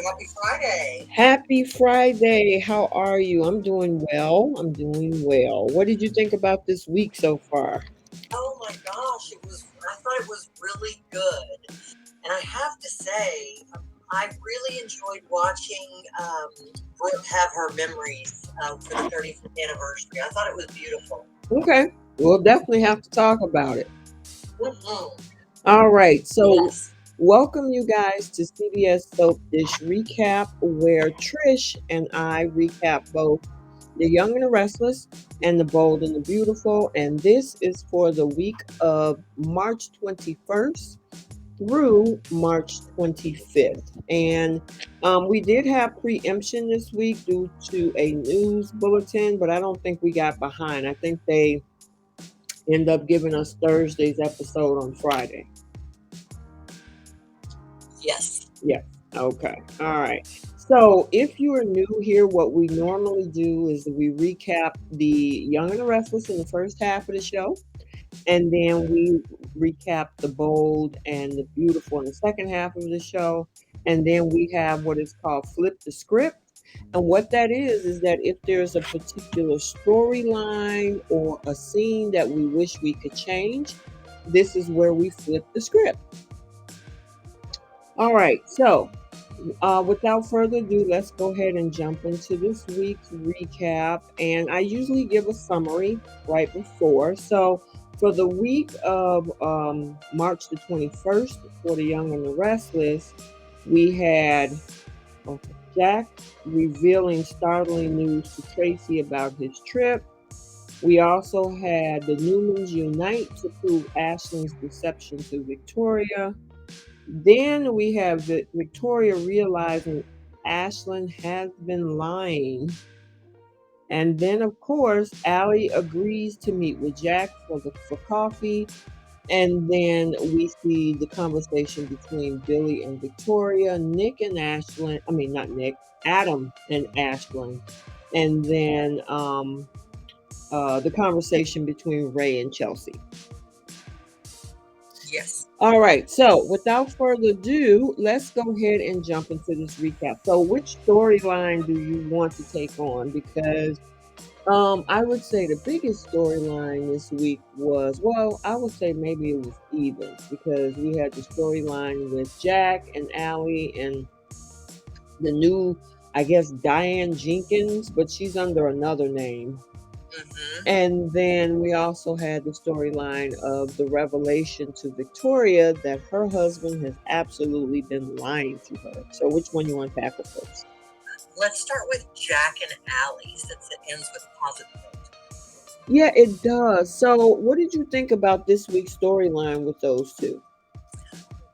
Happy Friday. Happy Friday. How are you? I'm doing well. I'm doing well. What did you think about this week so far? Oh my gosh, I thought it was really good. And I have to say, I really enjoyed watching Brooke have her memories for the 35th anniversary. I thought it was beautiful. Okay. We'll definitely have to talk about it. Hmm. All right. So, Yes. welcome you guys to CBS Soap Dish Recap, where Trish and I recap both The Young and the Restless and The Bold and the Beautiful. And this is for the week of March 21st through March 25th. And we did have preemption this week due to a news bulletin, but I don't think we got behind. I think they end up giving us Thursday's episode on Friday. Yes. Yeah. Okay. All right. So, if you are new here, what we normally do is we recap The Young and the Restless in the first half of the show. And then we recap the bold and the beautiful in the second half of the show. And then we have what is called flip the script. And what that is that if there's a particular storyline or a scene that we wish we could change, this is where we flip the script. All right. So without further ado, let's go ahead and jump into this week's recap. And I usually give a summary right before. So, for the week of March the 21st, for The Young and the Restless, we had Jack revealing startling news to Tracy about his trip. We also had the Newmans unite to prove Ashland's deception to Victoria. Then we have Victoria realizing Ashland has been lying. And then, of course, Allie agrees to meet with Jack for coffee. And then we see the conversation between Billy and Victoria, Nick and Ashland. I mean, not Nick, Adam and Ashland. And then the conversation between Ray and Chelsea. Yes. All right. So without further ado, let's go ahead and jump into this recap. So which storyline do you want to take on? Because I would say the biggest storyline this week was, well, I would say maybe it was even because we had the storyline with Jack and Allie and the new, I guess, Diane Jenkins, but she's under another name. Hmm. And then we also had the storyline of the revelation to Victoria that her husband has absolutely been lying to her. So which one you want to tackle first? Let's start with Jack and Allie since it ends with positive note. Yeah, it does. So what did you think about this week's storyline with those two?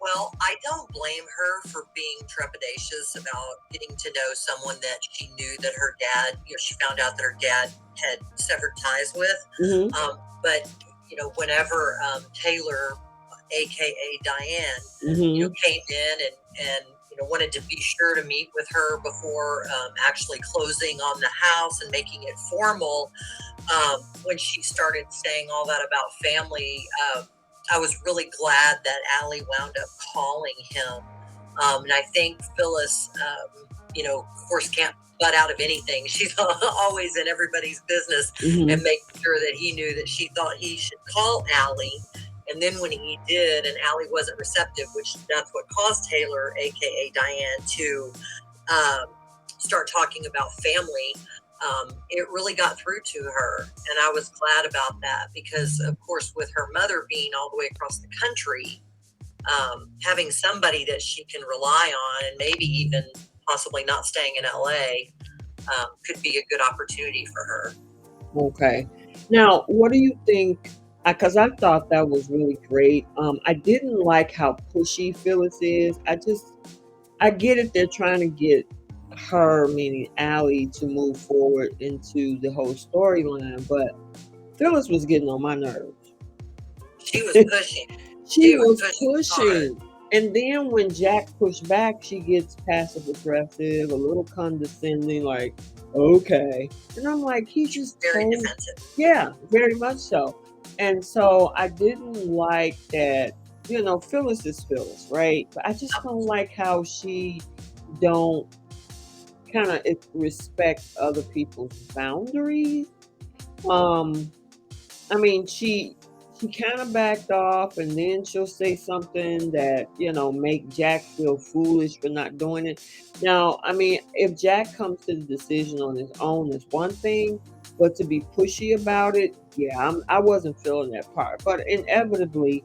Well, I don't blame her for being trepidatious about getting to know someone that she knew that her dad, she found out that her dad had severed ties with. Mm-hmm. But, whenever Taylor, AKA Diane, Mm-hmm. came in and wanted to be sure to meet with her before actually closing on the house and making it formal, when she started saying all that about family, I was really glad that Allie wound up calling him. And I think Phyllis, of course, can't butt out of anything. She's always in everybody's business Mm-hmm. and making sure that he knew that she thought he should call Allie. And then when he did, and Allie wasn't receptive, which that's what caused Taylor, aka Diane, to um, start talking about family. It really got through to her, and I was glad about that because, of course, with her mother being all the way across the country, having somebody that she can rely on, and maybe even possibly not staying in LA, could be a good opportunity for her. Okay. Now, what do you think? Because I thought that was really great. I didn't like how pushy Phyllis is. I get it. They're trying to get her, meaning Allie, to move forward into the whole storyline, but Phyllis was getting on my nerves. She was pushing. She She was was pushing hard. pushing. And then when Jack pushed back, she gets passive aggressive, a little condescending, like, okay. And I'm like, he She was just very told, defensive. yeah, very much so. And so I didn't like that, Phyllis is Phyllis, right? But I just don't like how she don't kind of respect other people's boundaries. Um, I mean, she kind of backed off, and then she'll say something that make Jack feel foolish for not doing it. Now, I mean, if Jack comes to the decision on his own, it's one thing, but to be pushy about it, yeah, I wasn't feeling that part. But inevitably,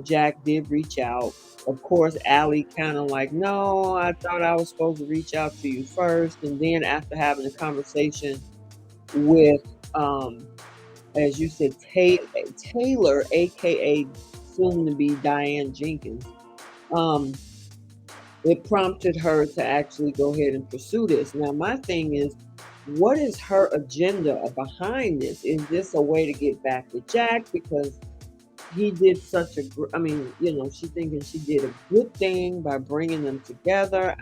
Jack did reach out. Of course, Allie kind of like, no, I thought I was supposed to reach out to you first, and then after having a conversation with as you said, Taylor, aka soon to be Diane Jenkins, um, it prompted her to actually go ahead and pursue this. Now, my thing is, what is her agenda behind this? Is this a way to get back with Jack because he did such a? I mean, she thinking she did a good thing by bringing them together.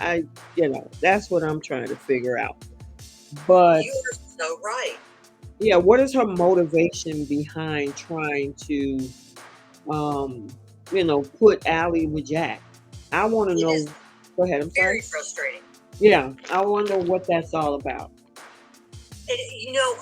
That's what I'm trying to figure out. But You are so right. yeah, what is her motivation behind trying to put Allie with Jack? I want to It know. is Go ahead. I'm sorry. very frustrating. Yeah, I wonder what that's all about. And,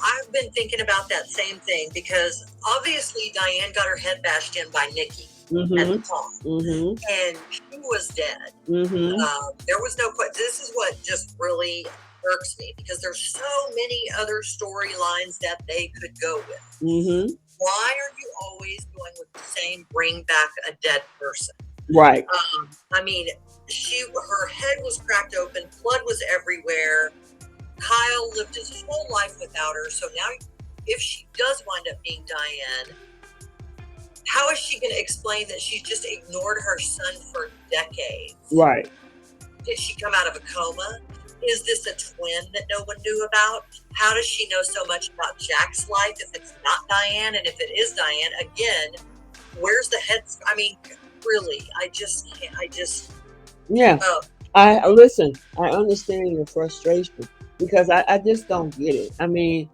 I've been thinking about that same thing because obviously Diane got her head bashed in by Nikki at the Mm-hmm. prom, Mm-hmm. and she was dead. Mm-hmm. There was no question. This is what just really irks me because there's so many other storylines that they could go with. Mm-hmm. Why are you always going with the same bring back a dead person? Right. I mean, her head was cracked open, blood was everywhere. Kyle lived his whole life without her, so now if she does wind up being Diane, how is she going to explain that she's just ignored her son for decades? Right. Did she come out of a coma? Is this a twin that no one knew about? How does she know so much about Jack's life if it's not Diane? And if it is Diane, again, where's the head? I mean, really, I just can't. Yeah. I listen. I understand your frustration because I just don't get it. I mean,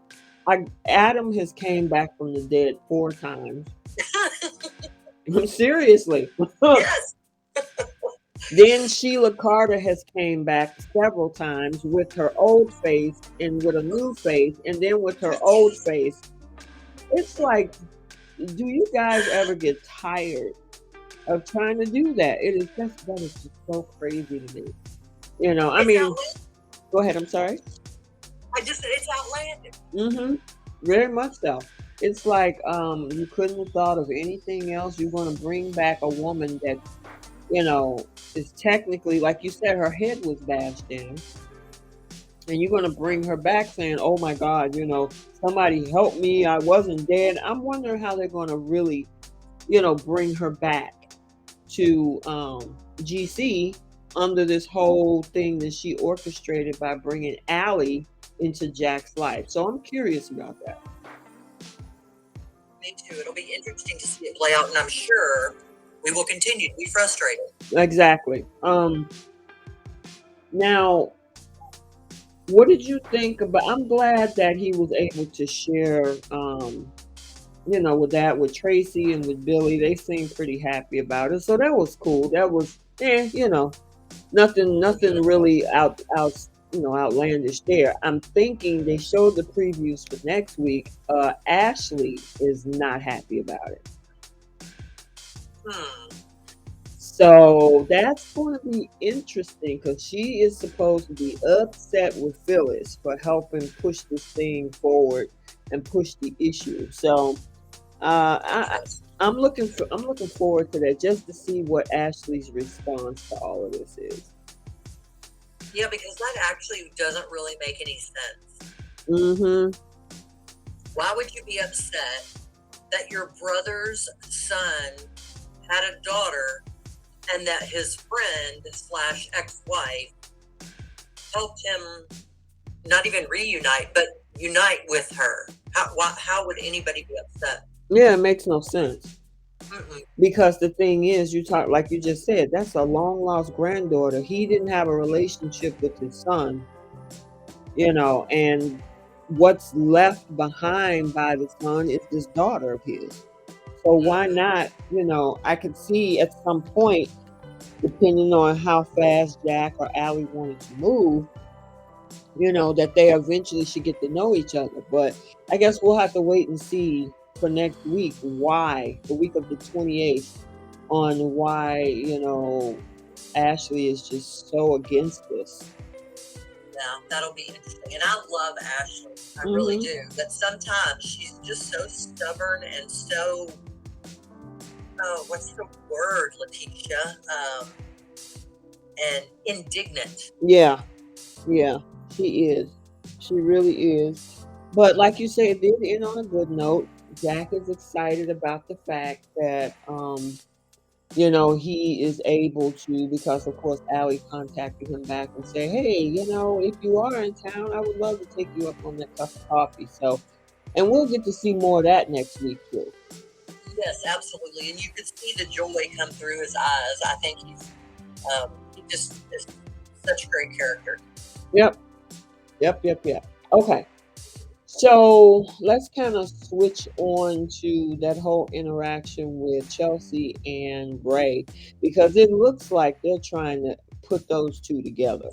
Adam has came back from the dead 4 times. Seriously. Yes. Then Sheila Carter has came back several times with her old face and with a new face, and then with her old face. It's like, do you guys ever get tired of trying to do that? That is just so crazy to me. I mean, outlandish. Go ahead. I'm sorry. I just said it's outlandish. Mm-hmm. Very much so. It's like you couldn't have thought of anything else. You're going to bring back a woman that is technically, like you said, her head was bashed in, and you're going to bring her back saying, "Oh my God, somebody help me! I wasn't dead." I'm wondering how they're going to really, bring her back to GC under this whole thing that she orchestrated by bringing Allie into Jack's life. So I'm curious about that. Me too. It'll be interesting to see it play out, and I'm sure we will continue to be frustrated. Exactly. Now, what did you think about? I'm glad that he was able to share, with Tracy and with Billy. They seemed pretty happy about it, so that was cool. That was, nothing really outlandish there. I'm thinking they showed the previews for next week. Ashley is not happy about it. So that's going to be interesting because she is supposed to be upset with Phyllis for helping push this thing forward and push the issue. So I'm looking forward to that just to see what Ashley's response to all of this is. Yeah, because that actually doesn't really make any sense. Mm-hmm. Why would you be upset that your brother's son had a daughter and that his friend / ex-wife helped him not even reunite, but unite with her? How would anybody be upset? Yeah, it makes no sense. Mm-mm. Because the thing is, you talk like you just said, that's a long lost granddaughter. He didn't have a relationship with his son, and what's left behind by the son is this daughter of his. So why not, I could see at some point depending on how fast Jack or Allie wanted to move, that they eventually should get to know each other. But I guess we'll have to wait and see for next week why, the week of the 28th, on why, Ashley is just so against this. Yeah, that'll be interesting. And I love Ashley. I really Mm-hmm. do. But sometimes she's just so stubborn and so, oh, what's the word, Letitia? And indignant. Yeah, yeah, she is. She really is. But like you said, it did end on a good note. Jack is excited about the fact that he is able to, because of course Allie contacted him back and say, hey, if you are in town, I would love to take you up on that cup of coffee. So, and we'll get to see more of that next week too. Yes, absolutely. And you could see the joy come through his eyes. I think he just is such a great character. Yep. Okay. So let's kind of switch on to that whole interaction with Chelsea and Ray, because it looks like they're trying to put those two together.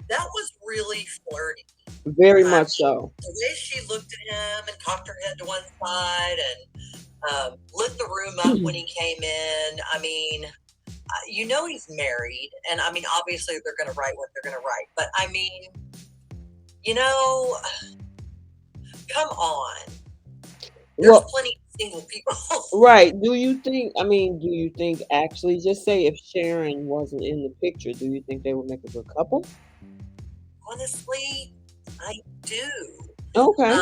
That was really flirty. Very I much mean, so. the way she looked at him and cocked her head to one side and lit the room up when he came in. I mean, he's married, and I mean, obviously they're going to write what they're going to write, but I mean, come on. There's plenty of single people. Right. Do you think actually, just say if Sharon wasn't in the picture, do you think they would make a good couple? Honestly, I do. Okay.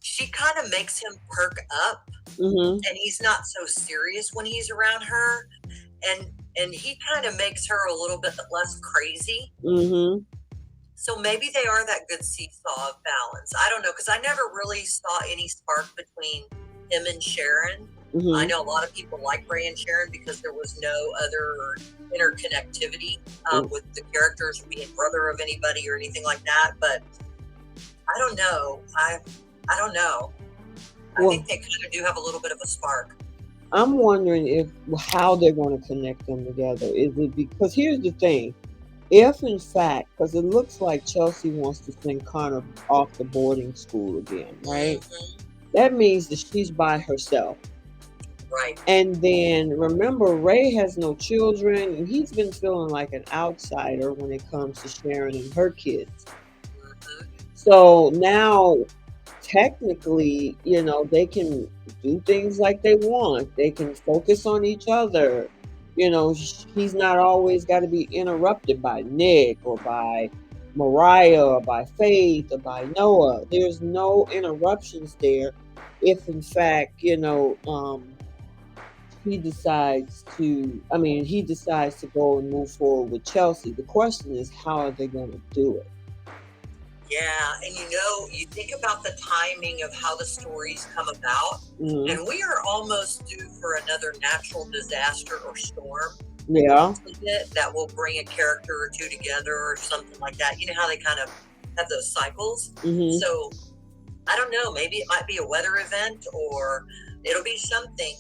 She kind of makes him perk up, Mm-hmm. and he's not so serious when he's around her, and he kind of makes her a little bit less crazy. Mm-hmm. So maybe they are that good seesaw of balance. I don't know, because I never really saw any spark between him and Sharon. Mm-hmm. I know a lot of people like Ray and Sharon because there was no other interconnectivity with the characters being brother of anybody or anything like that. But I don't know. I don't know. I think they kind of do have a little bit of a spark. I'm wondering how they're going to connect them together. Is it because here's the thing. If in fact, because it looks like Chelsea wants to send Connor off to boarding school again, right? Mm-hmm. That means that she's by herself. Right. And then remember, Ray has no children, and he's been feeling like an outsider when it comes to Sharon and her kids. Mm-hmm. So now, technically, they can do things like they want. They can focus on each other. He's not always got to be interrupted by Nick or by Mariah or by Faith or by Noah. There's no interruptions there if in fact, he decides to go and move forward with Chelsea. The question is, how are they going to do it? Yeah, and you think about the timing of how the stories come about, and we are almost due for another natural disaster or storm. Yeah. That will bring a character or two together or something like that. You know how they kind of have those cycles? Mm-hmm. So I don't know, maybe it might be a weather event or it'll be something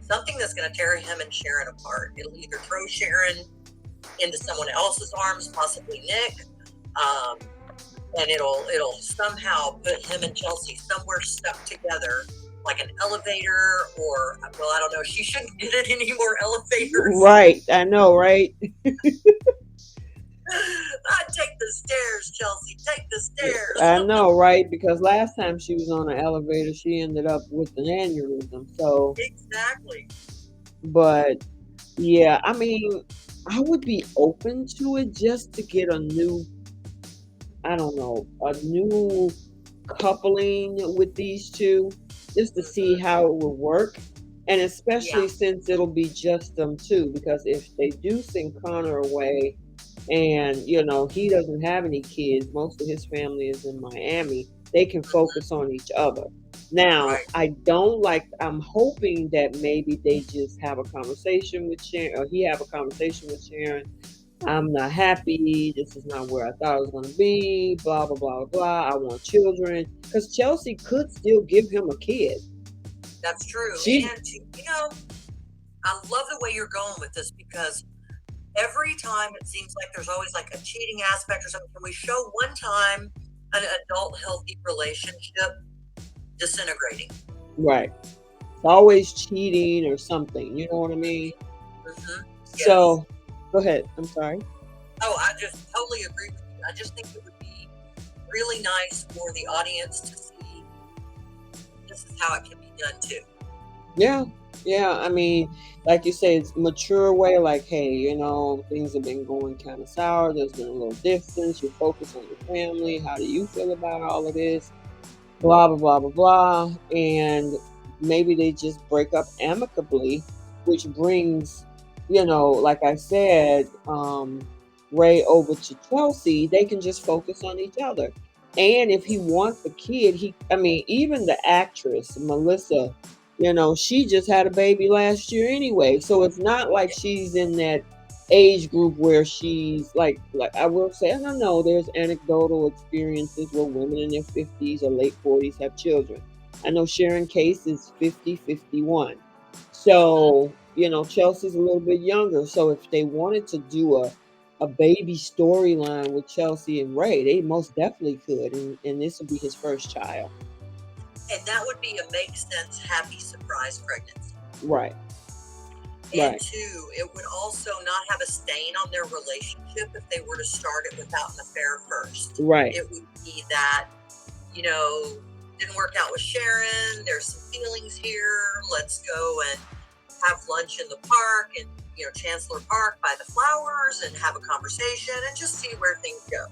that's going to tear him and Sharon apart. It'll either throw Sharon into someone else's arms, possibly Nick, and it'll somehow put him and Chelsea somewhere stuck together, like an elevator, or, well, I don't know, she shouldn't get in any more elevators. Right, I know, right? Take the stairs, Chelsea, take the stairs. I know, right? Because last time she was on an elevator, she ended up with an aneurysm. So exactly. But yeah, I mean, I would be open to it just to get a new coupling with these two, just to see how it will work. And especially since it'll be just them two, because if they do send Connor away and, he doesn't have any kids, most of his family is in Miami, they can focus on each other. Now, I'm hoping that maybe they just have a conversation with Sharon, or he have a conversation with Sharon. I'm not happy. This is not where I thought it was going to be. Blah, blah, blah, blah. I want children. Because Chelsea could still give him a kid. That's true. I love the way you're going with this because every time it seems like there's always like a cheating aspect or something. Can we show one time an adult healthy relationship disintegrating? Right. It's always cheating or something. You know what I mean? Mm-hmm. Yes. So, go ahead. I'm sorry. Oh, I just totally agree with you. I just think it would be really nice for the audience to see this is how it can be done too. Yeah. Yeah. I mean, like you say, it's mature way, like, hey, you know, things have been going kind of sour. There's been a little distance. You focus on your family. How do you feel about all of this? Blah, blah, blah, blah, blah. And maybe they just break up amicably, which brings, you know, like I said, Ray over to Chelsea. They can just focus on each other. And if he wants a kid, I mean, even the actress, Melissa, you know, she just had a baby last year anyway. So it's not like she's in that age group where she's like I will say, I don't know, there's anecdotal experiences where women in their 50s or late 40s have children. I know Sharon Case is 50, 51. So, you know, Chelsea's a little bit younger. So if they wanted to do a baby storyline with Chelsea and Ray, they most definitely could. And this would be his first child. And that would be a make sense, happy surprise pregnancy. Right. And Right. two, it would also not have a stain on their relationship if they were to start it without an affair first. Right. It would be that, you know, didn't work out with Sharon, there's some feelings here, let's go and have lunch in the park and, you know, Chancellor Park by the flowers and have a conversation and just see where things go.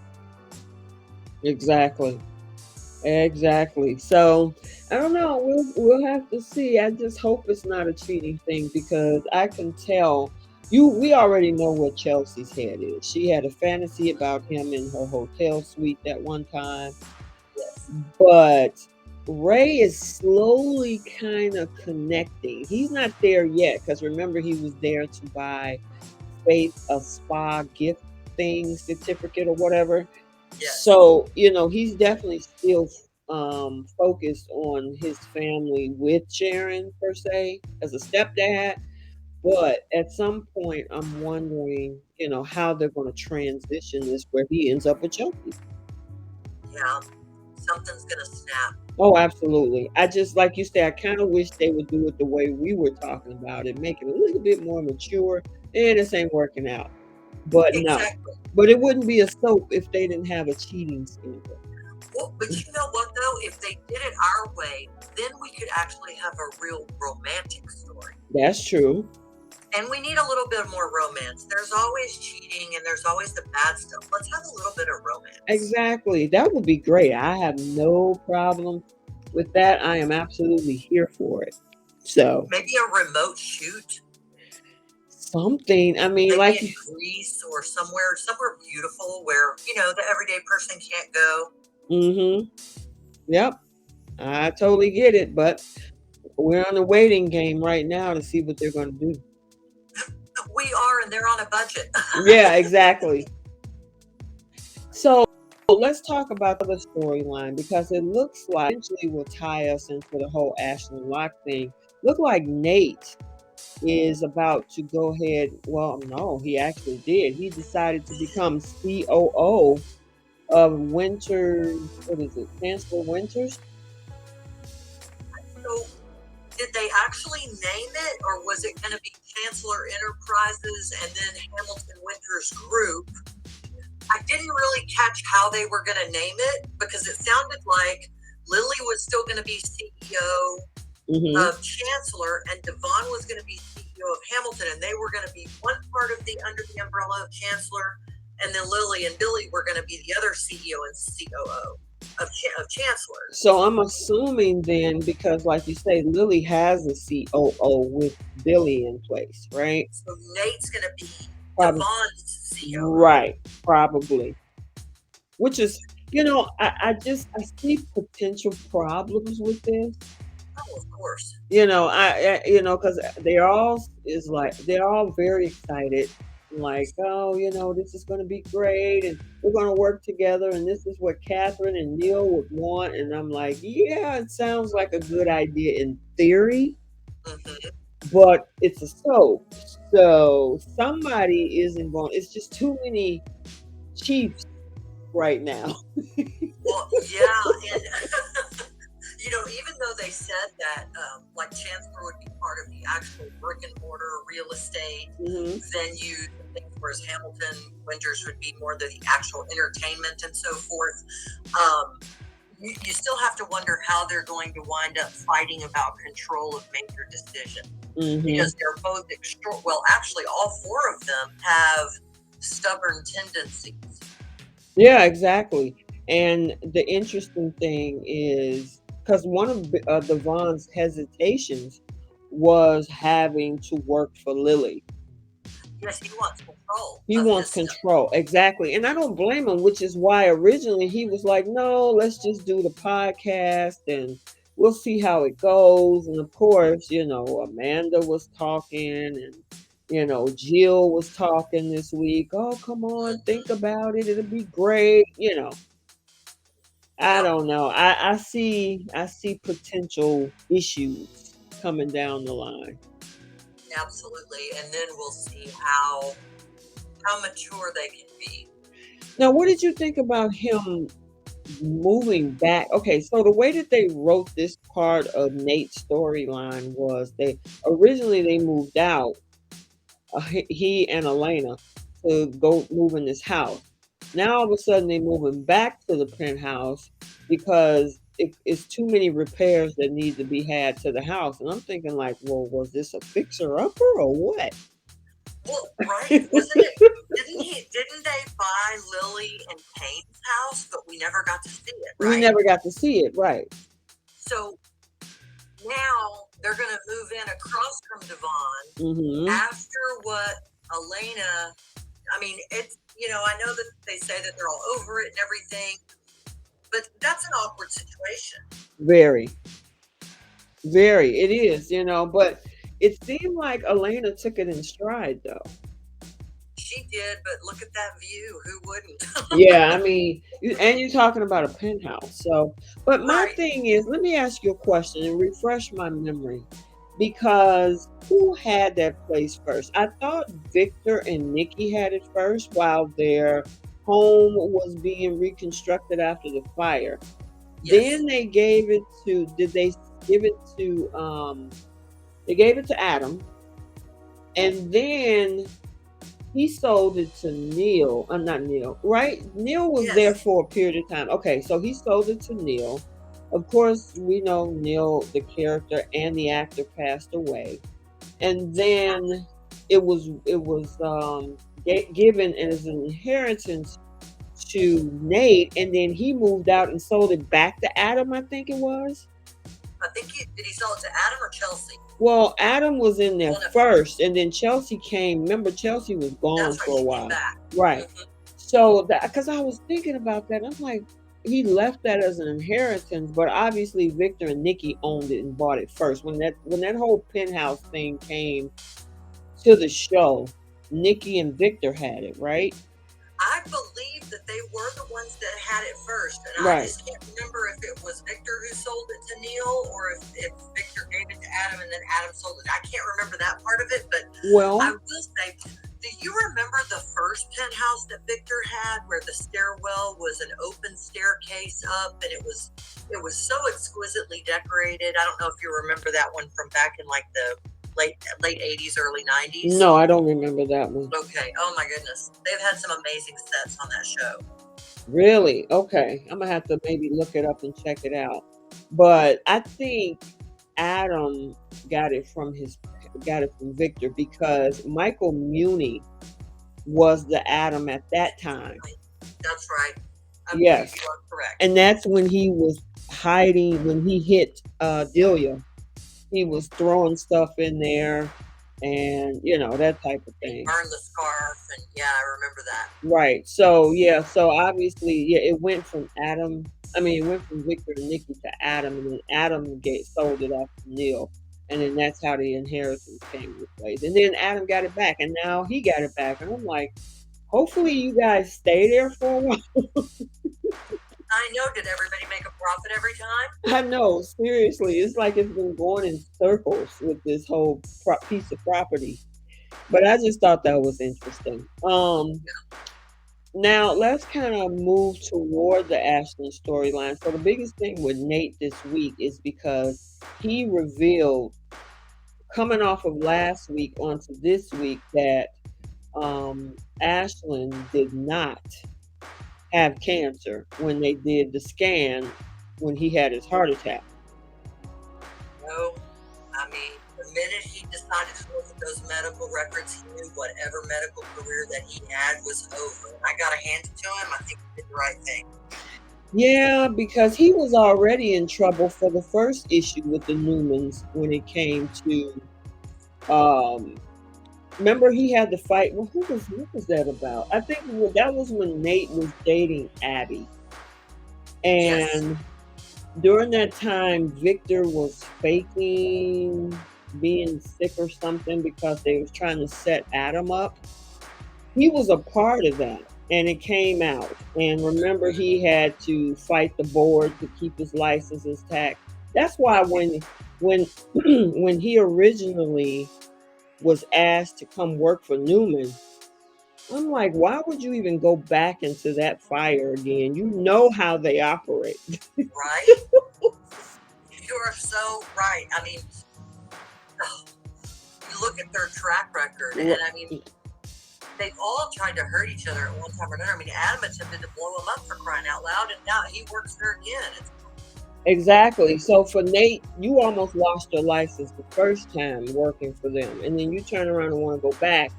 Exactly. Exactly. So I don't know. We'll have to see. I just hope it's not a cheating thing because I can tell you. We already know what Chelsea's head is. She had a fantasy about him in her hotel suite that one time, Yes. but Ray is slowly kind of connecting. He's not there yet because remember he was there to buy Faith a spa gift thing certificate or whatever. Yes. So, you know, he's definitely still focused on his family with Sharon per se as a stepdad. But at some point, I'm wondering, you know, how they're going to transition this where he ends up with Chelsea. Yeah, something's going to snap. Oh, absolutely. I just, like you said, I kind of wish they would do it the way we were talking about it, make it a little bit more mature. And this ain't working out. But no. Exactly. But it wouldn't be a soap if they didn't have a cheating scandal. Well, but you know what though? If they did it our way, then we could actually have a real romantic story. That's true. And we need a little bit more romance. There's always cheating and there's always the bad stuff. Let's have a little bit of romance. Exactly. That would be great. I have no problem with that. I am absolutely here for it. So maybe a remote shoot. Something. I mean, maybe like in Greece or somewhere beautiful where, you know, the everyday person can't go. Mm-hmm. Yep. I totally get it, but we're on a waiting game right now to see what they're going to do. We are, and they're on a budget. Yeah, exactly. So let's talk about the storyline because it looks like eventually will tie us into the whole Ashland Locke thing. Look like Nate is about to go ahead. Well, no, he actually did. He decided to become COO of Winters. What is it? Chancellor Winters? So did they actually name it, or was it going to be Chancellor Enterprises and then Hamilton Winters Group? I didn't really catch how they were going to name it because it sounded like Lily was still going to be CEO of Chancellor and Devon was going to be CEO of Hamilton, and they were going to be one part of under the umbrella of Chancellor, and then Lily and Billy were going to be the other CEO and COO of Chancellor. So I'm assuming then, because like you say, Lily has a COO with Billy in place, right? So Nate's going to be Devon's CEO. Right, probably. Which is, you know, I see potential problems with this. Oh, of course. You know, because they're all very excited. Like, oh, you know, this is going to be great and we're going to work together and this is what Catherine and Neil would want. And I'm like, yeah, it sounds like a good idea in theory. but it's a soap. So somebody is involved. It's just too many chiefs right now. Well, yeah, and even though they said that, like Chancellor would be part of the actual brick and mortar real estate Hmm. venues and things, whereas Hamilton Winters would be more the actual entertainment and so forth. Um, you still have to wonder how they're going to wind up fighting about control of major decisions, Hmm. because they're both well, actually, all four of them have stubborn tendencies. Yeah, exactly. And the interesting thing is because one of the Vaughn's hesitations was having to work for Lily. Yes, he wants control He of wants his stuff. control. Exactly. And I don't blame him, which is why originally he was like, no, let's just do the podcast and we'll see how it goes. And of course, Amanda was talking and, Jill was talking this week. Oh, come on, think Mm-hmm. about it. It'll be great. I Yep. don't know. I see potential issues coming down the line. Absolutely, and then we'll see how mature they can be. Now, what did you think about him moving back? Okay, so the way that they wrote this part of Nate's storyline was they moved out, he and Elena, to go move in this house. Now all of a sudden they moving back to the penthouse because it's too many repairs that need to be had to the house. And I'm thinking like, well, was this a fixer upper or what? Well, right? Wasn't it? Didn't they buy Lily and Kane's house, but we never got to see it, We right? never got to see it, right? So now they're going to move in across from Devon Mm-hmm. after what Elena. I mean, I know that they say that they're all over it and everything, but that's an awkward situation. Very, very. It is, but it seemed like Elena took it in stride though. She did, but look at that view. Who wouldn't? Yeah, I mean, and you're talking about a penthouse. So, but my Right. thing is, let me ask you a question and refresh my memory because who had that place first? I thought Victor and Nikki had it first while their home was being reconstructed after the fire. Yes. Then they gave it to, did they give it to, they gave it to Adam and then he sold it to Neil. Not Neil, right? Neil was there Yes. for a period of time. Okay, so he sold it to Neil. Of course, we know Neil, the character and the actor, passed away, and then it was given as an inheritance to Nate, and then he moved out and sold it back to Adam. I think it was. I think did he sell it to Adam or Chelsea? Well, Adam was in there Well, no, first, and then Chelsea came. Remember, Chelsea was gone that's right. for a She came while, back. right? Mm-hmm. So that because I was thinking about that, I'm like, he left that as an inheritance, but obviously Victor and Nikki owned it and bought it first. When that whole penthouse thing came to the show, Nikki and Victor had it, right? I believe that they were the ones that had it first, and I Right. just can't remember if it was Victor who sold it to Neil or if Victor gave it to Adam and then Adam sold it. I can't remember that part of it, but I Well, will say, do you remember the first penthouse that Victor had, where the stairwell was an open staircase up, and it was so exquisitely decorated? I don't know if you remember that one from back in like the late 80s, early 90s. no, I don't remember that one. Okay. Oh my goodness. They've had some amazing sets on that show. Really? Okay, I'm gonna have to maybe look it up and check it out. But I think Adam got it from Victor because Michael Muni was the Adam at that time. That's right. You Yes. are correct. And that's when he was hiding when he hit Delia. He was throwing stuff in there and that type of He thing. burned the scarf, and yeah, I remember that. Right. So yeah, so obviously, yeah, it went from Adam. I mean, it went from Victor and Nikki to Adam, and then Adam sold it off to Neil, and then that's how the inheritance came into place. And then Adam got it back, and now he got it back, and I'm like, hopefully you guys stay there for a while. I know. Did everybody make a profit every time? I know, seriously, it's like it's been going in circles with this whole piece of property. But I just thought that was interesting. Now let's kind of move toward the Ashland storyline. So the biggest thing with Nate this week is because he revealed, coming off of last week onto this week, that Ashland did not have cancer when they did the scan when he had his heart attack. No. I mean, the minute he decided to look at those medical records, he knew whatever medical career that he had was over. I got to hand it to him. I think he did the right thing. Yeah, because he was already in trouble for the first issue with the Newmans when it came to remember he had the fight. Well, what was that about? I think that was when Nate was dating Abby. Yes. And during that time, Victor was faking being sick or something because they was trying to set Adam up. He was a part of that, and it came out. And remember, he had to fight the board to keep his license intact. That's why when when he originally was asked to come work for Newman, I'm like, why would you even go back into that fire again? You know how they operate. Right? You are so right. I mean, you look at their track record, and I mean, they've all tried to hurt each other at one time or another. I mean, Adam attempted to blow him up, for crying out loud, and now he works there again. Exactly. So for Nate, you almost lost your license the first time working for them, and then you turn around and want to go back.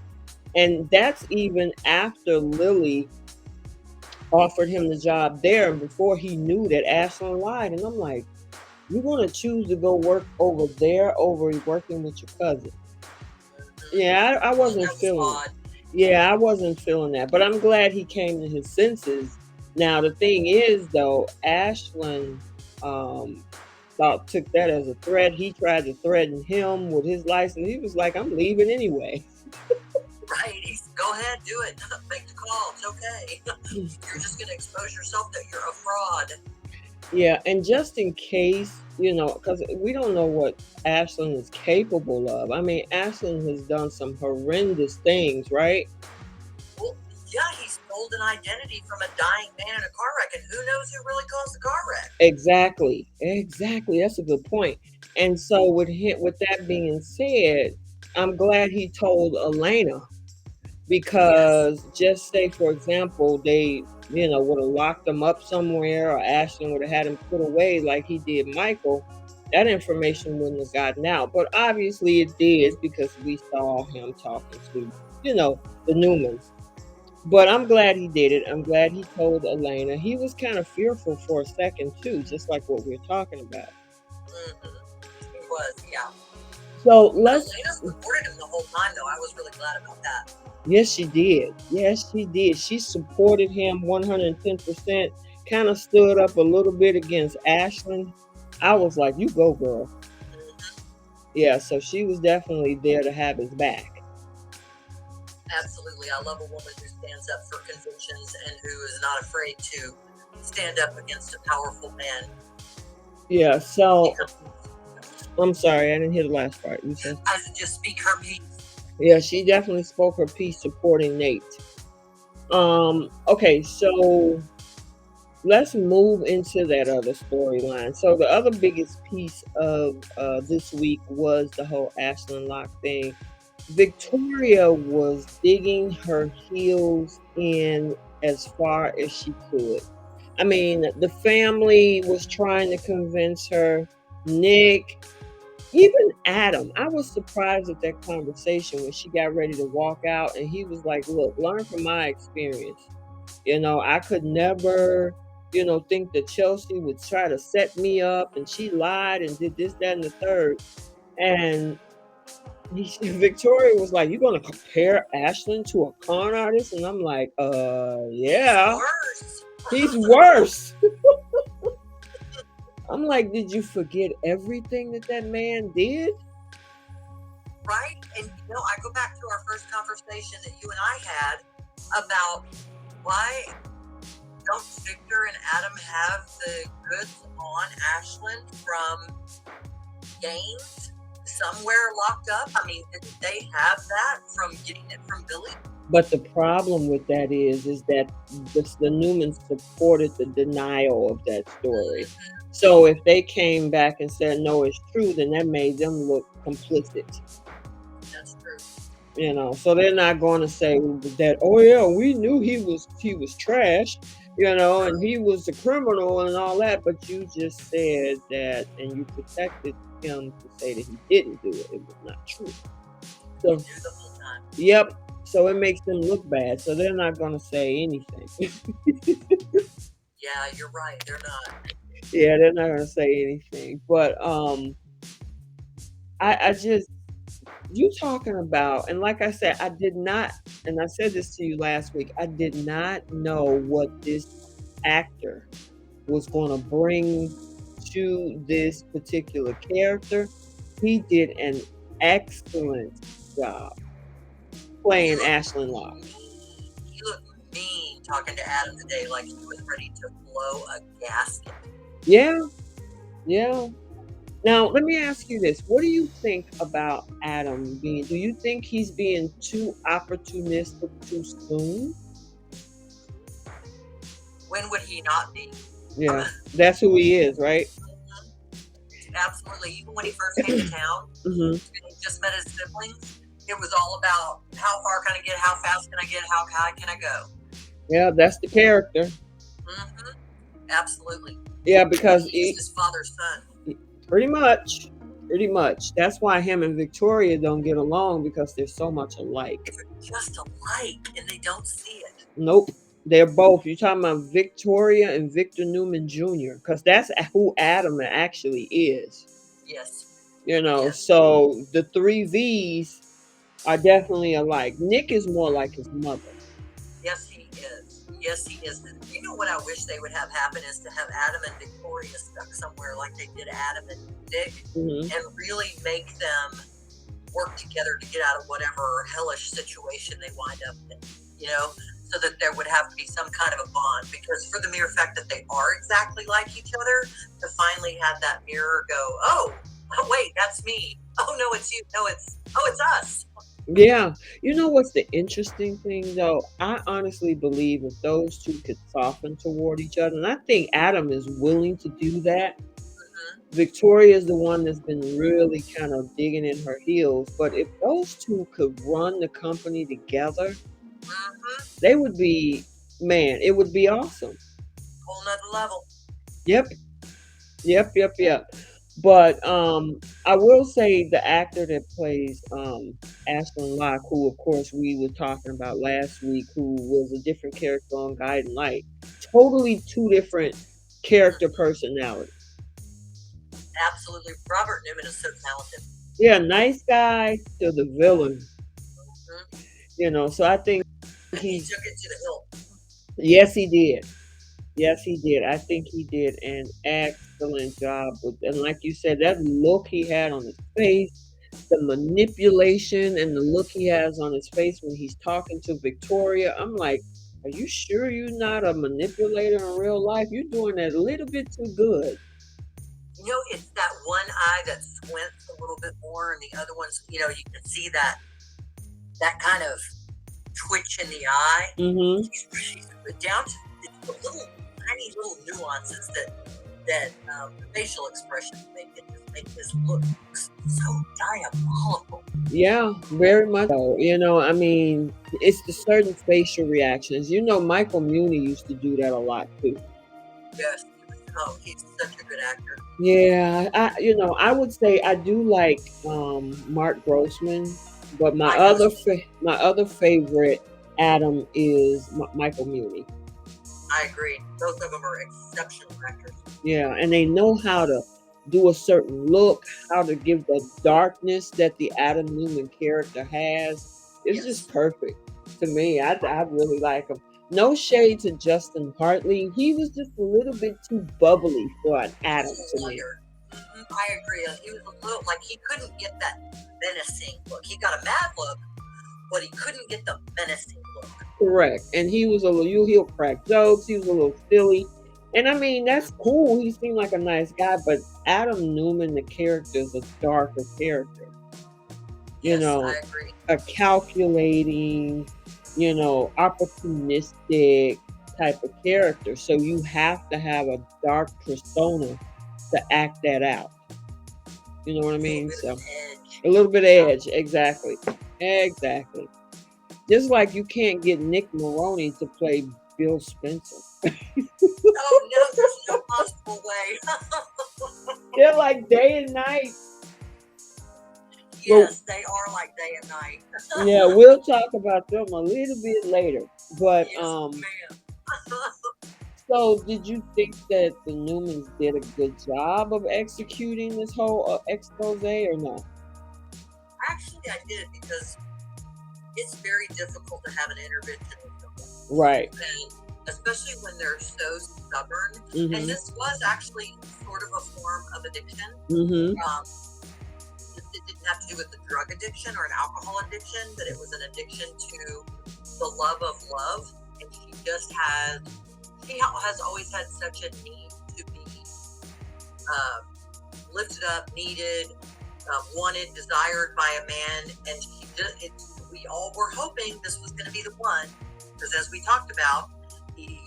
And that's even after Lily offered him the job there and before he knew that Ashland lied. And I'm like, you're going to choose to go work over there over working with your cousin. Yeah, I wasn't feeling it. Yeah, I wasn't feeling that. But I'm glad he came to his senses. Now, the thing is, though, Ashland took that as a threat. He tried to threaten him with his license. He was like, I'm leaving anyway. Right. Go ahead, do it. Make the call. It's okay. You're just going to expose yourself that you're a fraud. Yeah, and just in case, because we don't know what Ashland is capable of. I mean, Ashland has done some horrendous things, right? Well, yeah, he stole an identity from a dying man in a car wreck, and who knows who really caused the car wreck? Exactly. That's a good point. And so with that being said, I'm glad he told Elena, because just say, for example, they would have locked him up somewhere, or Ashland would have had him put away like he did Michael, that information wouldn't have gotten out. But obviously it did, because we saw him talking to the Newmans. But I'm glad he did it. I'm glad he told Elena. He was kind of fearful for a second too, just like what we're talking about. He was, yeah. So Elena supported him the whole time, though. I was really glad about that. Yes, she did. Yes, she did. She supported him 110%, kind of stood up a little bit against Ashland. I was like, you go, girl. Yeah, so she was definitely there to have his back. Absolutely. I love a woman who stands up for convictions and who is not afraid to stand up against a powerful man. Yeah, so I'm sorry, I didn't hear the last part. You said? I said just speak her piece. Yeah, she definitely spoke her piece supporting Nate. Okay, so let's move into that other storyline. So the other biggest piece of this week was the whole Ashland Locke thing. Victoria was digging her heels in as far as she could. I mean, the family was trying to convince her. Nick, even Adam. I was surprised at that conversation when she got ready to walk out, and he was like, look, learn from my experience. I could never, think that Chelsea would try to set me up, and she lied and did this, that, and the third. And Victoria was like, you're going to compare Ashland to a con artist? And I'm like, yeah. He's worse. I'm like, did you forget everything that man did? Right? And, I go back to our first conversation that you and I had about why don't Victor and Adam have the goods on Ashland from Gaines somewhere locked up? I mean, didn't they have that from getting it from Billy? But the problem with that is that the Newmans supported the denial of that story. So if they came back and said no, it's true, then that made them look complicit. That's true. You know, so they're not going to say that, oh yeah, we knew he was trash, you know, and he was a criminal and all that, but you just said that and you protected him to say that he didn't do it. It was not true. So, He knew the whole time. yep. So it makes them look bad. So they're not going to say anything. Yeah, you're right. They're not. Yeah, they're not going to say anything. But I just, you talking about, and like I said, I did not, and I said this to you last week, I did not know what this actor was going to bring to this particular character. He did an excellent job playing Ashland Locke. He looked mean talking to Adam today, like he was ready to blow a gasket. Yeah, yeah. Now, let me ask you this. What do you think about Adam being, do you think he's being too opportunistic too soon? When would he not be? Yeah, that's who he is, right? Absolutely. Even when he first came to town, and he just met his siblings, it was all about how far can I get, how fast can I get, how high can I go? Yeah, that's the character. Absolutely. Yeah, because he's his father's son. Pretty much. That's why him and Victoria don't get along, because they're so much alike. They're just alike, and they don't see it. Nope. They're both. You're talking about Victoria and Victor Newman Jr., because that's who Adam actually is. Yes. You know, so the three V's are definitely alike. Nick is more like his mother. Yes, he is. Yes, he is. You know what I wish they would have happen is to have Adam and Victoria stuck somewhere like they did Adam and Nick, and really make them work together to get out of whatever hellish situation they wind up in, you know, so that there would have to be some kind of a bond, because for the mere fact that they are exactly like each other, to finally have that mirror go, oh wait, that's me. Oh no, it's you. No, it's us. Yeah. You know what's the interesting thing though? I honestly believe if those two could soften toward each other, and I think Adam is willing to do that. Victoria is the one that's been really kind of digging in her heels. But if those two could run the company together, they would be, man, it would be awesome. Whole nother level. Yep. But I will say the actor that plays Ashland Locke, who of course we were talking about last week, who was a different character on Guiding Light, totally two different character personalities. Absolutely. Robert Newman is so talented. Yeah, nice guy to the villain. You know, so I think he took it to the hill. Yes, he did. I think he did an excellent job with, and like you said, that look he had on his face, the manipulation and the look he has on his face when he's talking to Victoria. I'm like, are you sure you're not a manipulator in real life? You're doing that a little bit too good. You know, it's that one eye that squints a little bit more, and the other ones, you know, you can see that kind of twitch in the eye. She's down to the little tiny little nuances that facial expressions make this look so diabolical. Yeah, very much so. You know, I mean, it's the certain facial reactions. You know, Michael Muhney used to do that a lot too. Yes. Oh, he's such a good actor. Yeah, I would say I do like Mark Grossman, but my other favorite Adam is Michael Muhney. I agree. Both of them are exceptional actors. Yeah, and they know how to do a certain look, how to give the darkness that the Adam Newman character has. It's just perfect to me. I really like him. No shade to Justin Hartley. He was just a little bit too bubbly for an Adam to me. I agree. He was a little like he couldn't get that menacing look. He got a mad look, but he couldn't get the menacing look. Correct. And he was he'll crack jokes. He was a little silly. And I mean, that's cool. He seemed like a nice guy, but Adam Newman, the character, is a darker character. You Yes, know, I agree. a calculating, opportunistic type of character. So you have to have a dark persona to act that out. You know what I A little mean? bit So of edge. a little bit of Yeah. edge. Exactly. Exactly. Just like you can't get Nick Maroney to play Bill Spencer. Oh no, there's no possible way. They're like day and night. But Yes, they are like day and night. yeah, we'll talk about them a little bit later. But Yes, ma'am. so did you think that the Newmans did a good job of executing this whole expose or no? Actually, I did because it's very difficult to have an intervention with someone, Right. and especially when they're so stubborn. And Mhm. this was actually sort of a form of addiction. Mhm. It didn't have to do with the drug addiction or an alcohol addiction, but it was an addiction to the love of love. And she has always had such a need to be lifted up, needed, wanted, desired by a man. And we all were hoping this was going to be the one, because as we talked about, we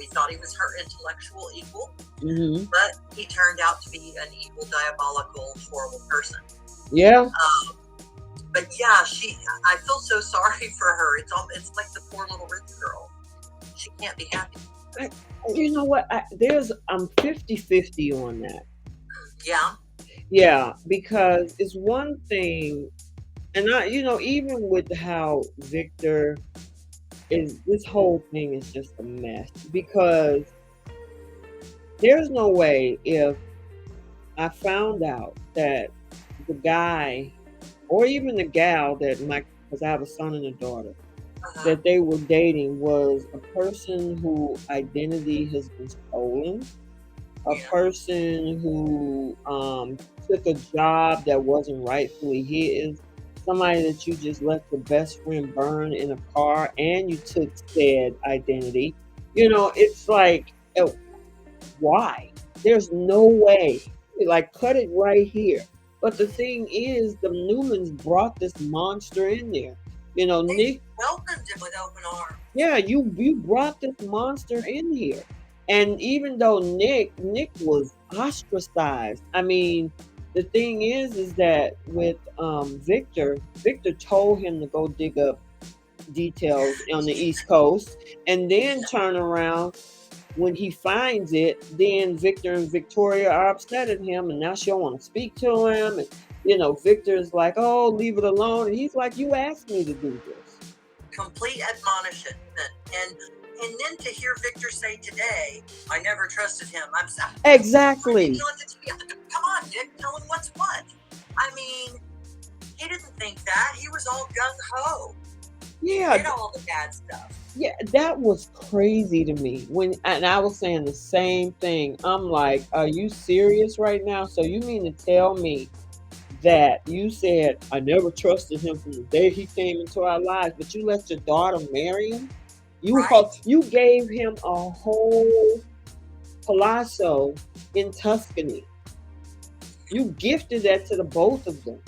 thought he was her intellectual equal, Mhm. but he turned out to be an evil, diabolical, horrible person. Yeah. But yeah, I feel so sorry for her. It's like the poor little rich girl. She can't be happy. You know what? I'm 50-50 on that. Yeah. Yeah, because it's one thing, and even with how Victor is, this whole thing is just a mess because there's no way if I found out that the guy or even the gal because I have a son and a daughter, that they were dating was a person whose identity has been stolen, a person who took a job that wasn't rightfully his, somebody that you just let your best friend burn in a car and you took said identity. It's like, why? There's no way. Like, cut it right here. But the thing is, the Newmans brought this monster in there. They Nick welcomed him with open arms. Yeah, you brought this monster in here. And even though Nick was ostracized, I mean, the thing is that with Victor told him to go dig up details on the East Coast and then turn around when he finds it, then Victor and Victoria are upset at him and now she don't want to speak to him. And Victor's like, oh, leave it alone. And he's like, you asked me to do this. Complete admonishment. And then to hear Victor say today, I never trusted him. I'm sorry. Exactly. Come on, Dick, tell him what's what. I mean, he didn't think that. He was all gung-ho. Yeah. He did all the bad stuff. Yeah, that was crazy to me. And I was saying the same thing. I'm like, are you serious right now? So you mean to tell me that you said, I never trusted him from the day he came into our lives, but you let your daughter marry him? You gave him a whole palazzo in Tuscany. You gifted that to the both of them.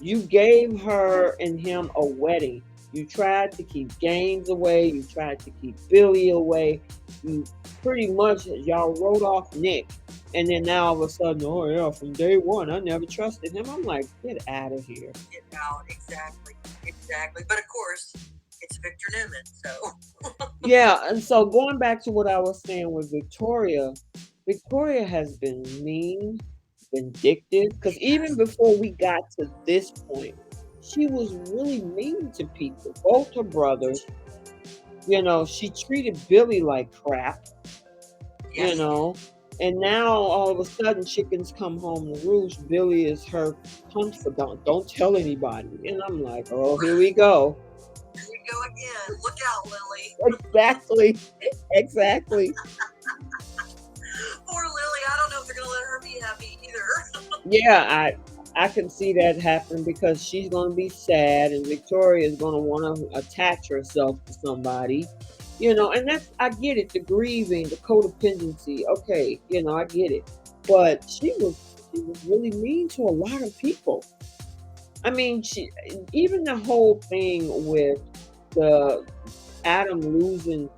You gave her and him a wedding. You tried to keep Gaines away. You tried to keep Billy away. You pretty much, y'all wrote off Nick. And then now all of a sudden, oh yeah, from day one, I never trusted him. I'm like, get out of here. Get out, exactly. But of course, it's Victor Newman, so. Yeah, and so going back to what I was saying with Victoria has been mean, vindictive, because even before we got to this point, she was really mean to people, both her brothers. She treated Billy like crap, and now all of a sudden chickens come home to roost. Billy is her confidant. Don't tell anybody. And I'm like, oh, here we go. Here we go again. Look out, Lily. Exactly. Poor Lily. I don't know if they're going to let her be happy either. Yeah, I can see that happen because she's going to be sad and Victoria is going to want to attach herself to somebody, and that's, I get it, the grieving, the codependency. Okay, I get it. But she was really mean to a lot of people. I mean, even the whole thing with the Adam losing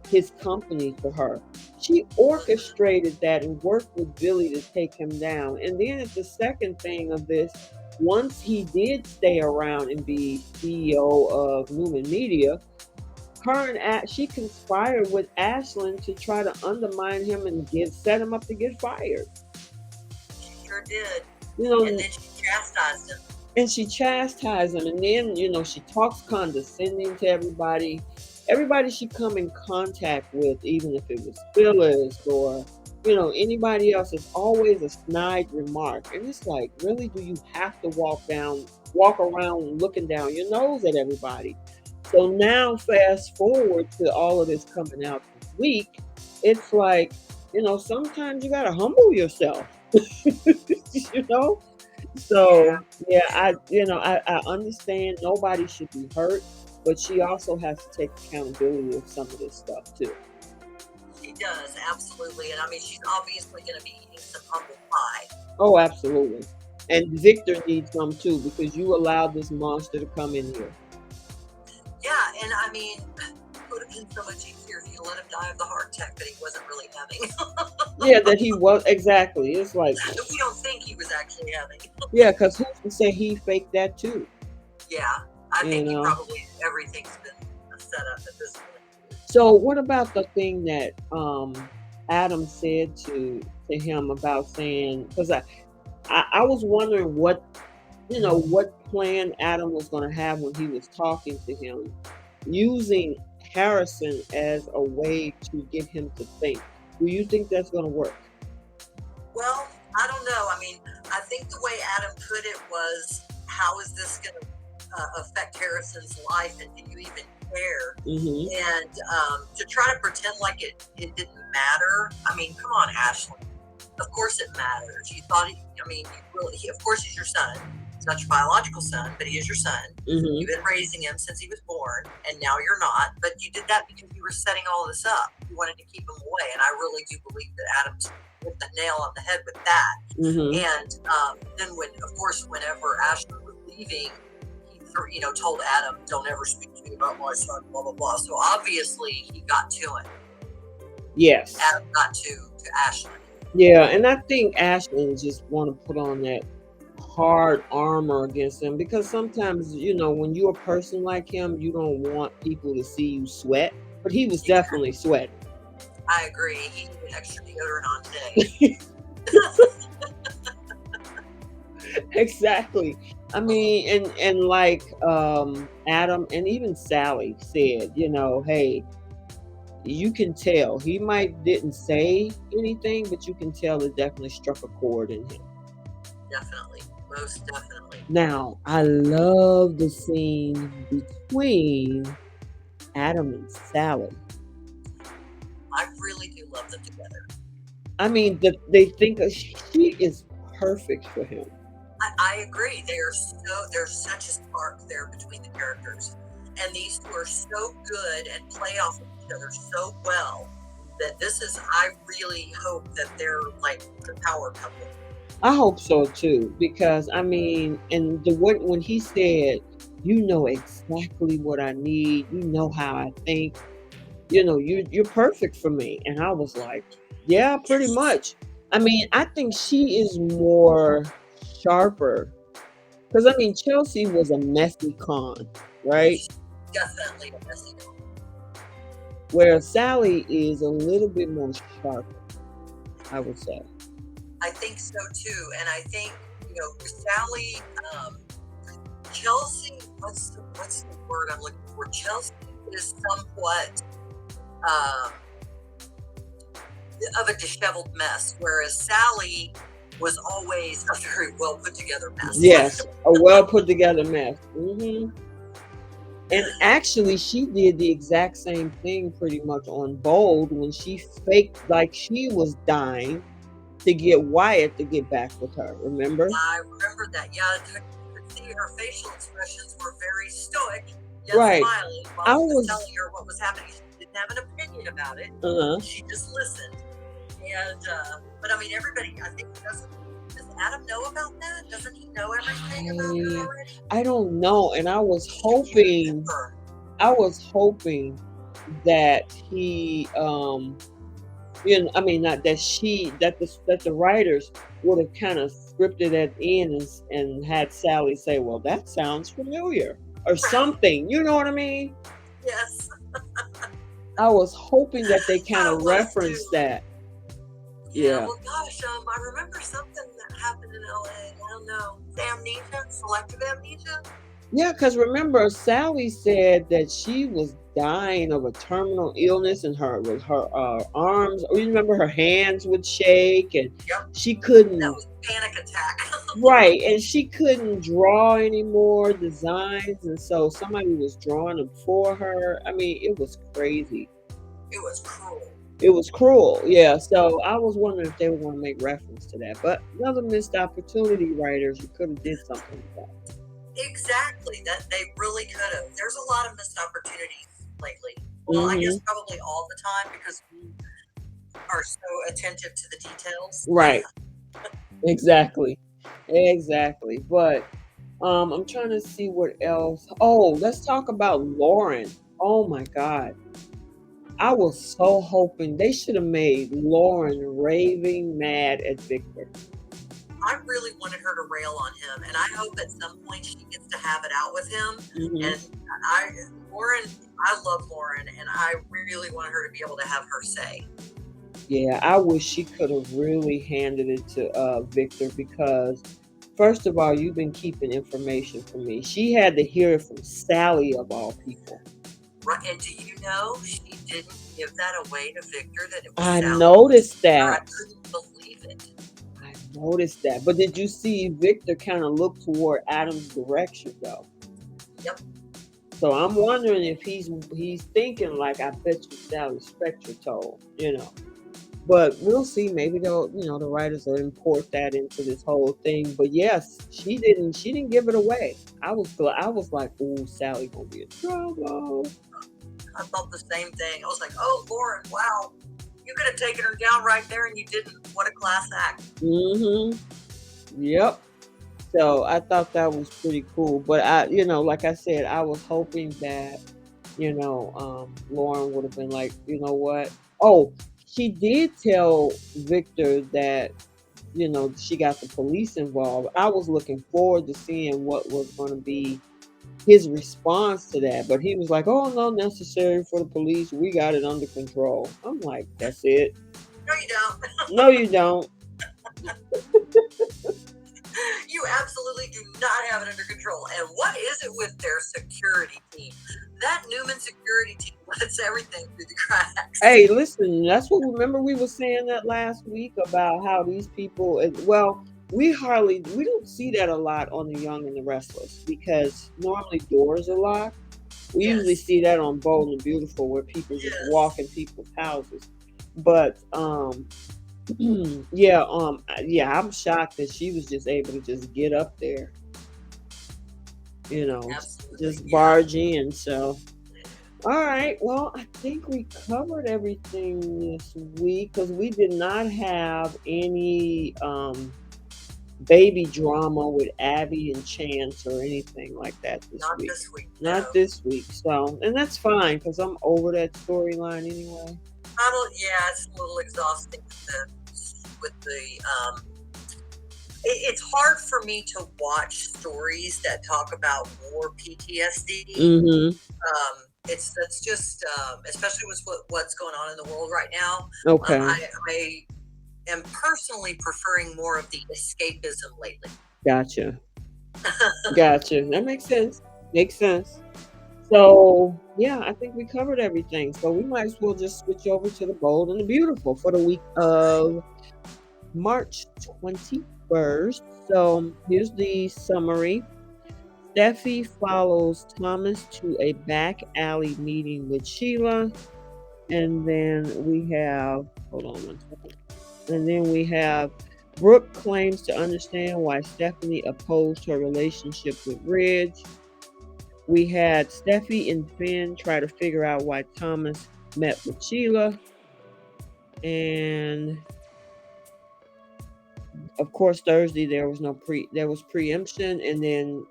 his company to her. She orchestrated that and worked with Billy to take him down. And then at the second thing of this, once he did stay around and be CEO of Newman Media, she conspired with Ashland to try to undermine him and set him up to get fired. She sure did. You know, And then she chastised him. and she chastised him, and then she talks condescending to everybody. Everybody she come in contact with, even if it was Phyllis or anybody else, is always a snide remark. And it's like, really, do you have to walk around looking down your nose at everybody? So now fast forward to all of this coming out this week, it's like, sometimes you gotta humble yourself. you know so yeah, I understand nobody should be hurt, but she also has to take accountability of some of this stuff too. She does, absolutely. And I mean, she's obviously going to be eating some humble pie. Oh, absolutely. And Victor needs some too, because you allowed this monster to come in here. Yeah, and I mean, it would have been so much easier if you let him die of the heart attack that he wasn't really having. Yeah, that he was, exactly. It's like, we don't think he was actually having. Yeah, because who can say he faked that too? Yeah, I think he probably, everything's been set up at this point. So what about the thing that Adam said to him about saying, because I was wondering what plan Adam was going to have when he was talking to him, using Harrison as a way to get him to think. Do you think that's going to work? Well, I don't know. I mean, I think the way Adam put it was, how is this going to affect Harrison's life, and do you even care? Mm-hmm. And to try to pretend like it didn't matter. I mean, come on, Ashland. Of course it matters. You thought, of course he's your son. He's not your biological son, but he is your son. Mm-hmm. You've been raising him since he was born, and now you're not. But you did that because you were setting all this up. You wanted to keep him away, and I really do believe that Adam's hit the nail on the head with that. Mm-hmm. And then whenever Ashland was leaving, he told Adam, "Don't ever speak to me about my son," blah blah blah. So obviously he got to him. Yes. Adam got to Ashland. Yeah, and I think Ashland just want to put on that hard armor against him, because sometimes, when you're a person like him, you don't want people to see you sweat. But he was definitely sweating. I agree. He needed extra deodorant on today. Exactly. I mean, and like Adam and even Sally said, hey, you can tell he didn't say anything, but you can tell it definitely struck a chord in him. Definitely, most definitely. Now, I love the scene between Adam and Sally. I really do love them together. I mean, they think she is perfect for him. I agree. There's such a spark there between the characters, and these two are so good and play off of each other so well that I really hope that they're like the power couple. I hope so too, because I mean, and when he said, exactly what I need, how I think, you're perfect for me, and I was like, yeah, pretty much. I mean, I think she is more sharper, because I mean, Chelsea was a messy con, right? Definitely a messy con. Where Sally is a little bit more sharper, I would say. I think so too, and I think Sally, Chelsea. What's the word I'm looking for? Chelsea is somewhat of a disheveled mess, whereas Sally was always a very well put together mess. Yes, a well put together mess. Mm-hmm. And actually, she did the exact same thing pretty much on Bold, when she faked like she was dying to get Wyatt to get back with her. Remember? I remember that. Yeah, you could see her facial expressions were very stoic, yet Right. smiling while I he was was. telling her what was happening. She didn't have an opinion about it. Uh-huh. She just listened. And but I mean, everybody. I think does Adam know about that? Doesn't he know everything about her already? I don't know, and I was You hoping. remember. I was hoping that he, I mean, not that that the writers would have kind of scripted that in and had Sally say, "Well, that sounds familiar," or something. You know what I mean? Yes, I was hoping that they kind I of was referenced too. that. Yeah, Yeah. well, gosh, I remember something that happened in LA. I don't know. Amnesia, selective amnesia. Yeah, because remember, Sally said that she was dying of a terminal illness, and her arms. You remember her hands would shake, and Yep, she that couldn't. was panic attack. Right, and she couldn't draw any more designs, and so somebody was drawing them for her. I mean, it was crazy. It was cruel. It was cruel, yeah. So I was wondering if they were going to make reference to that, but another missed opportunity, writers. You could have did something with that. Exactly. That they really could have. There's a lot of missed opportunities lately. Well, I guess Hmm. probably all the time because we are so attentive to the details. Right. Exactly. Exactly. But I'm trying to see what else. Oh, let's talk about Lauren. Oh my God. I was so hoping they should have made Lauren raving mad at Victor. I really wanted her to rail on him, and I hope at some point she gets to have it out with him. Hmm. And Lauren, I love Lauren, and I really want her to be able to have her say. Yeah, I wish she could have really handed it to Victor because, first of all, you've been keeping information from me. She had to hear it from Sally of all people. Right? And do you know she didn't give that away to Victor? That it was I Sally. noticed I that. couldn't believe it. I noticed that. But did you see Victor kind of look toward Adam's direction though? Yep. So I'm wondering if he's thinking like, I bet you Sally Spectre told, But we'll see. Maybe they'll, the writers will import that into this whole thing. But yes, she didn't give it away. I was like, "Ooh, Sally gonna be in trouble." I thought the same thing. I was like, oh, Lauren, wow. You could have taken her down right there and you didn't. What a class act. Mhm. Yep. So I thought that was pretty cool. But like I said, I was hoping that, Lauren would have been like, you know what? Oh, she did tell Victor that she got the police involved. I was looking forward to seeing what was going to be his response to that. But he was like, "Oh, no, necessary for the police. We got it under control." I'm like, "That's it." No, you don't. No, you don't. You absolutely do not have it under control. And what is it with their security team? That Newman security team lets everything through the cracks. Hey, listen, that's what remember we were saying that last week about how these people, well, we don't see that a lot on The Young and the Restless because normally doors are locked. We usually Yes. see that on Bold and Beautiful where people just Yes. walk in people's houses. But yeah, I'm shocked that she was just able to just get up there, Absolutely. just barge in. So, all right, well, I think we covered everything this week because we did not have any baby drama with Abby and Chance or anything like that this Not week. this week. Not No. this week. So, and that's fine because I'm over that storyline anyway. Yeah, it's a little exhausting with the it's hard for me to watch stories that talk about war PTSD. Mm-hmm. It's just especially with what's going on in the world right now. Okay. I am personally preferring more of the escapism lately. Gotcha. Gotcha. That makes sense. Makes sense. So yeah, I think we covered everything. So we might as well just switch over to the Bold and the Beautiful for the week of March 21st. So here's the summary. Steffy follows Thomas to a back alley meeting with Sheila. And then we have, hold on one second. And then we have Brooke claims to understand why Stephanie opposed her relationship with Ridge. We had Steffi and Finn try to figure out why Thomas met with Sheila. And of course, Thursday there was preemption, and then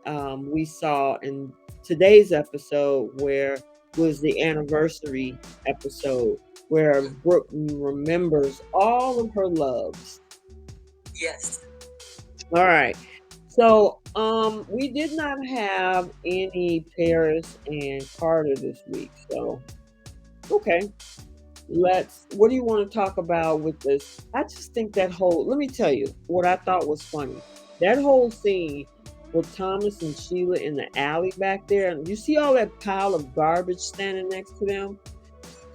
we saw in today's episode where was the anniversary episode where Brooke remembers all of her loves. Yes. All right. So we did not have any Paris and Carter this week. So okay. What do you want to talk about with this? I just think let me tell you what I thought was funny. That whole scene with Thomas and Sheila in the alley back there, and you see all that pile of garbage standing next to them?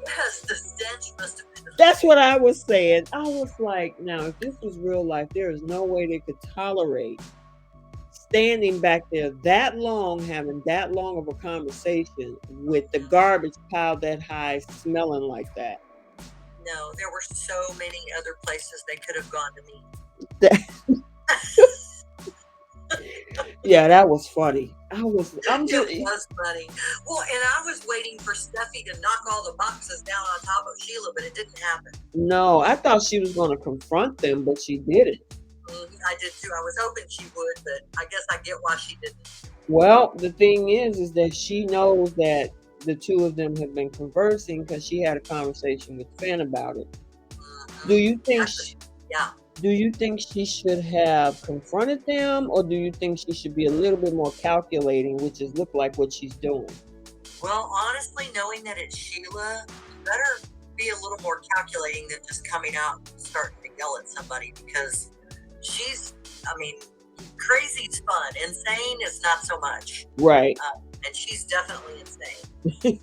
Yes, the stench must have been. That's what I was saying. I was like, now, if this was real life, there is no way they could tolerate standing back there that long, having that long of a conversation with the garbage piled that high, smelling like that. No, there were so many other places they could have gone to meet. Yeah, that was funny. It was funny. Well, and I was waiting for Steffi to knock all the boxes down on top of Sheila, but it didn't happen. No, I thought she was going to confront them, but she didn't. I did too. I was hoping she would, but I guess I get why she didn't. Well, the thing is that she knows that the two of them have been conversing because she had a conversation with Finn about it. Do you think? Yeah. Do you think she should have confronted them, or do you think she should be a little bit more calculating, which is look like what she's doing? Well, honestly, knowing that it's Sheila, you better be a little more calculating than just coming out and starting to yell at somebody, because crazy's fun. Insane is not so much. Right. And she's definitely insane.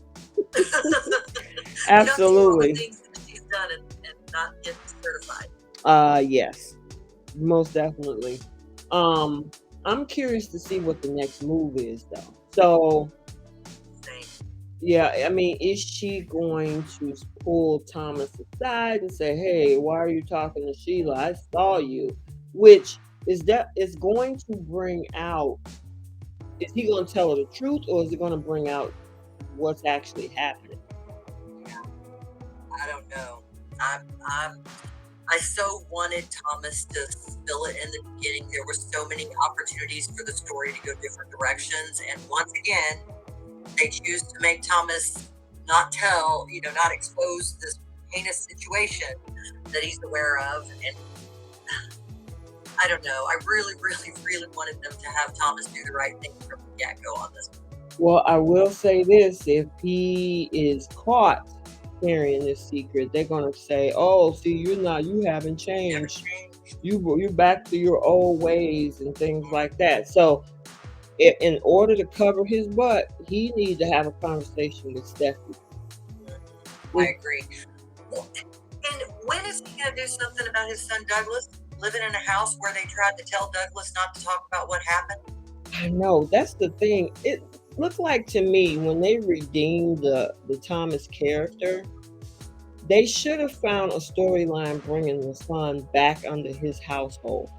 Absolutely. You know, the things that she's done and not get certified. Yes, most definitely. I'm curious to see what the next move is, though. So, yeah, I mean, is she going to pull Thomas aside and say, "Hey, why are you talking to Sheila? I saw you," which is going to bring out? Is he going to tell her the truth, or is it going to bring out what's actually happening? Yeah, I don't know. I so wanted Thomas to spill it in the beginning. There were so many opportunities for the story to go different directions. And once again, they choose to make Thomas not expose this heinous situation that he's aware of. And I don't know. I really, really, really wanted them to have Thomas do the right thing from the get-go on this. Well, I will say this. If he is caught carrying this secret, they're gonna say, "Oh, see, you haven't changed. You're back to your old ways and things like that." So, in order to cover his butt, he needs to have a conversation with Steffy. I agree. And when is he gonna do something about his son Douglas living in a house where they tried to tell Douglas not to talk about what happened? I know, that's the thing. It looked like to me when they redeemed the Thomas character, they should have found a storyline bringing the son back under his household.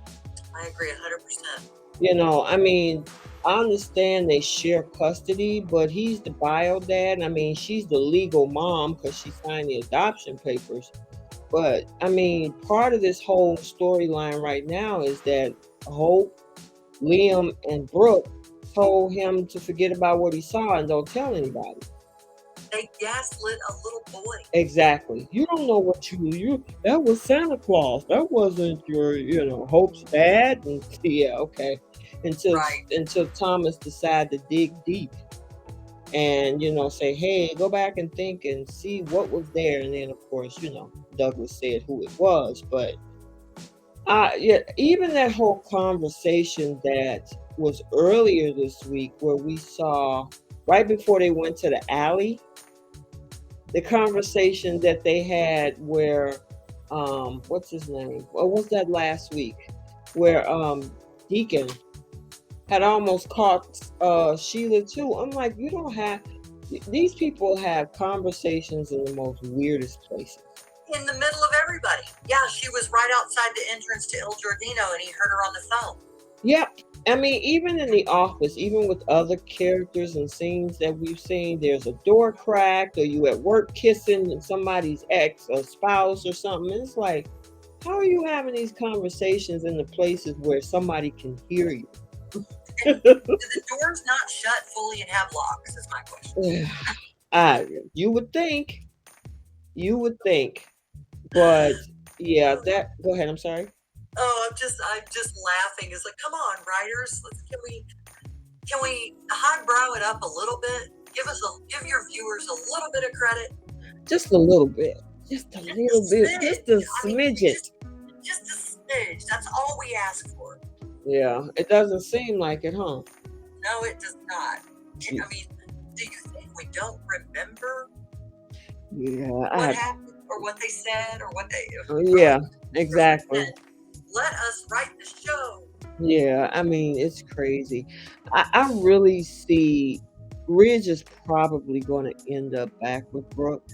I agree 100%. You know, I mean, I understand they share custody, but he's the bio dad. I mean, she's the legal mom because she signed the adoption papers. But I mean, part of this whole storyline right now is that Hope, Liam, and Brooke told him to forget about what he saw and don't tell anybody. They gaslit a little boy. Exactly. You don't know what that was Santa Claus. That wasn't your, Hope's dad. And yeah, okay. Until Thomas decided to dig deep and, say, "Hey, go back and think and see what was there." And then, of course, Douglas said who it was. But yeah, even that whole conversation that was earlier this week where we saw right before they went to the alley, the conversation that they had where, what's his name? What was that last week? Where Deacon had almost caught Sheila too. I'm like, these people have conversations in the most weirdest places. in the middle of everybody. Yeah, she was right outside the entrance to Il Giardino, and he heard her on the phone. Yep. I mean, even in The Office, even with other characters and scenes that we've seen, there's a door cracked, or you at work kissing somebody's ex or spouse or something. And it's like, how are you having these conversations in the places where somebody can hear you? And do the doors not shut fully and have locks? Is my question. You would think. You would think. But yeah, that go ahead, I'm sorry. Oh, I'm just laughing. It's like, come on, writers, can we highbrow it up a little bit? Give your viewers a little bit of credit. Just a little bit. Just a little bit. Just a smidget. Just a smidge. That's all we ask for. Yeah, it doesn't seem like it, huh? No, it does not. I mean, do you think we don't remember what happened or what they said or what they... Yeah, exactly. Let us write the show. Yeah, I mean, it's crazy. I really see Ridge is probably going to end up back with Brooke.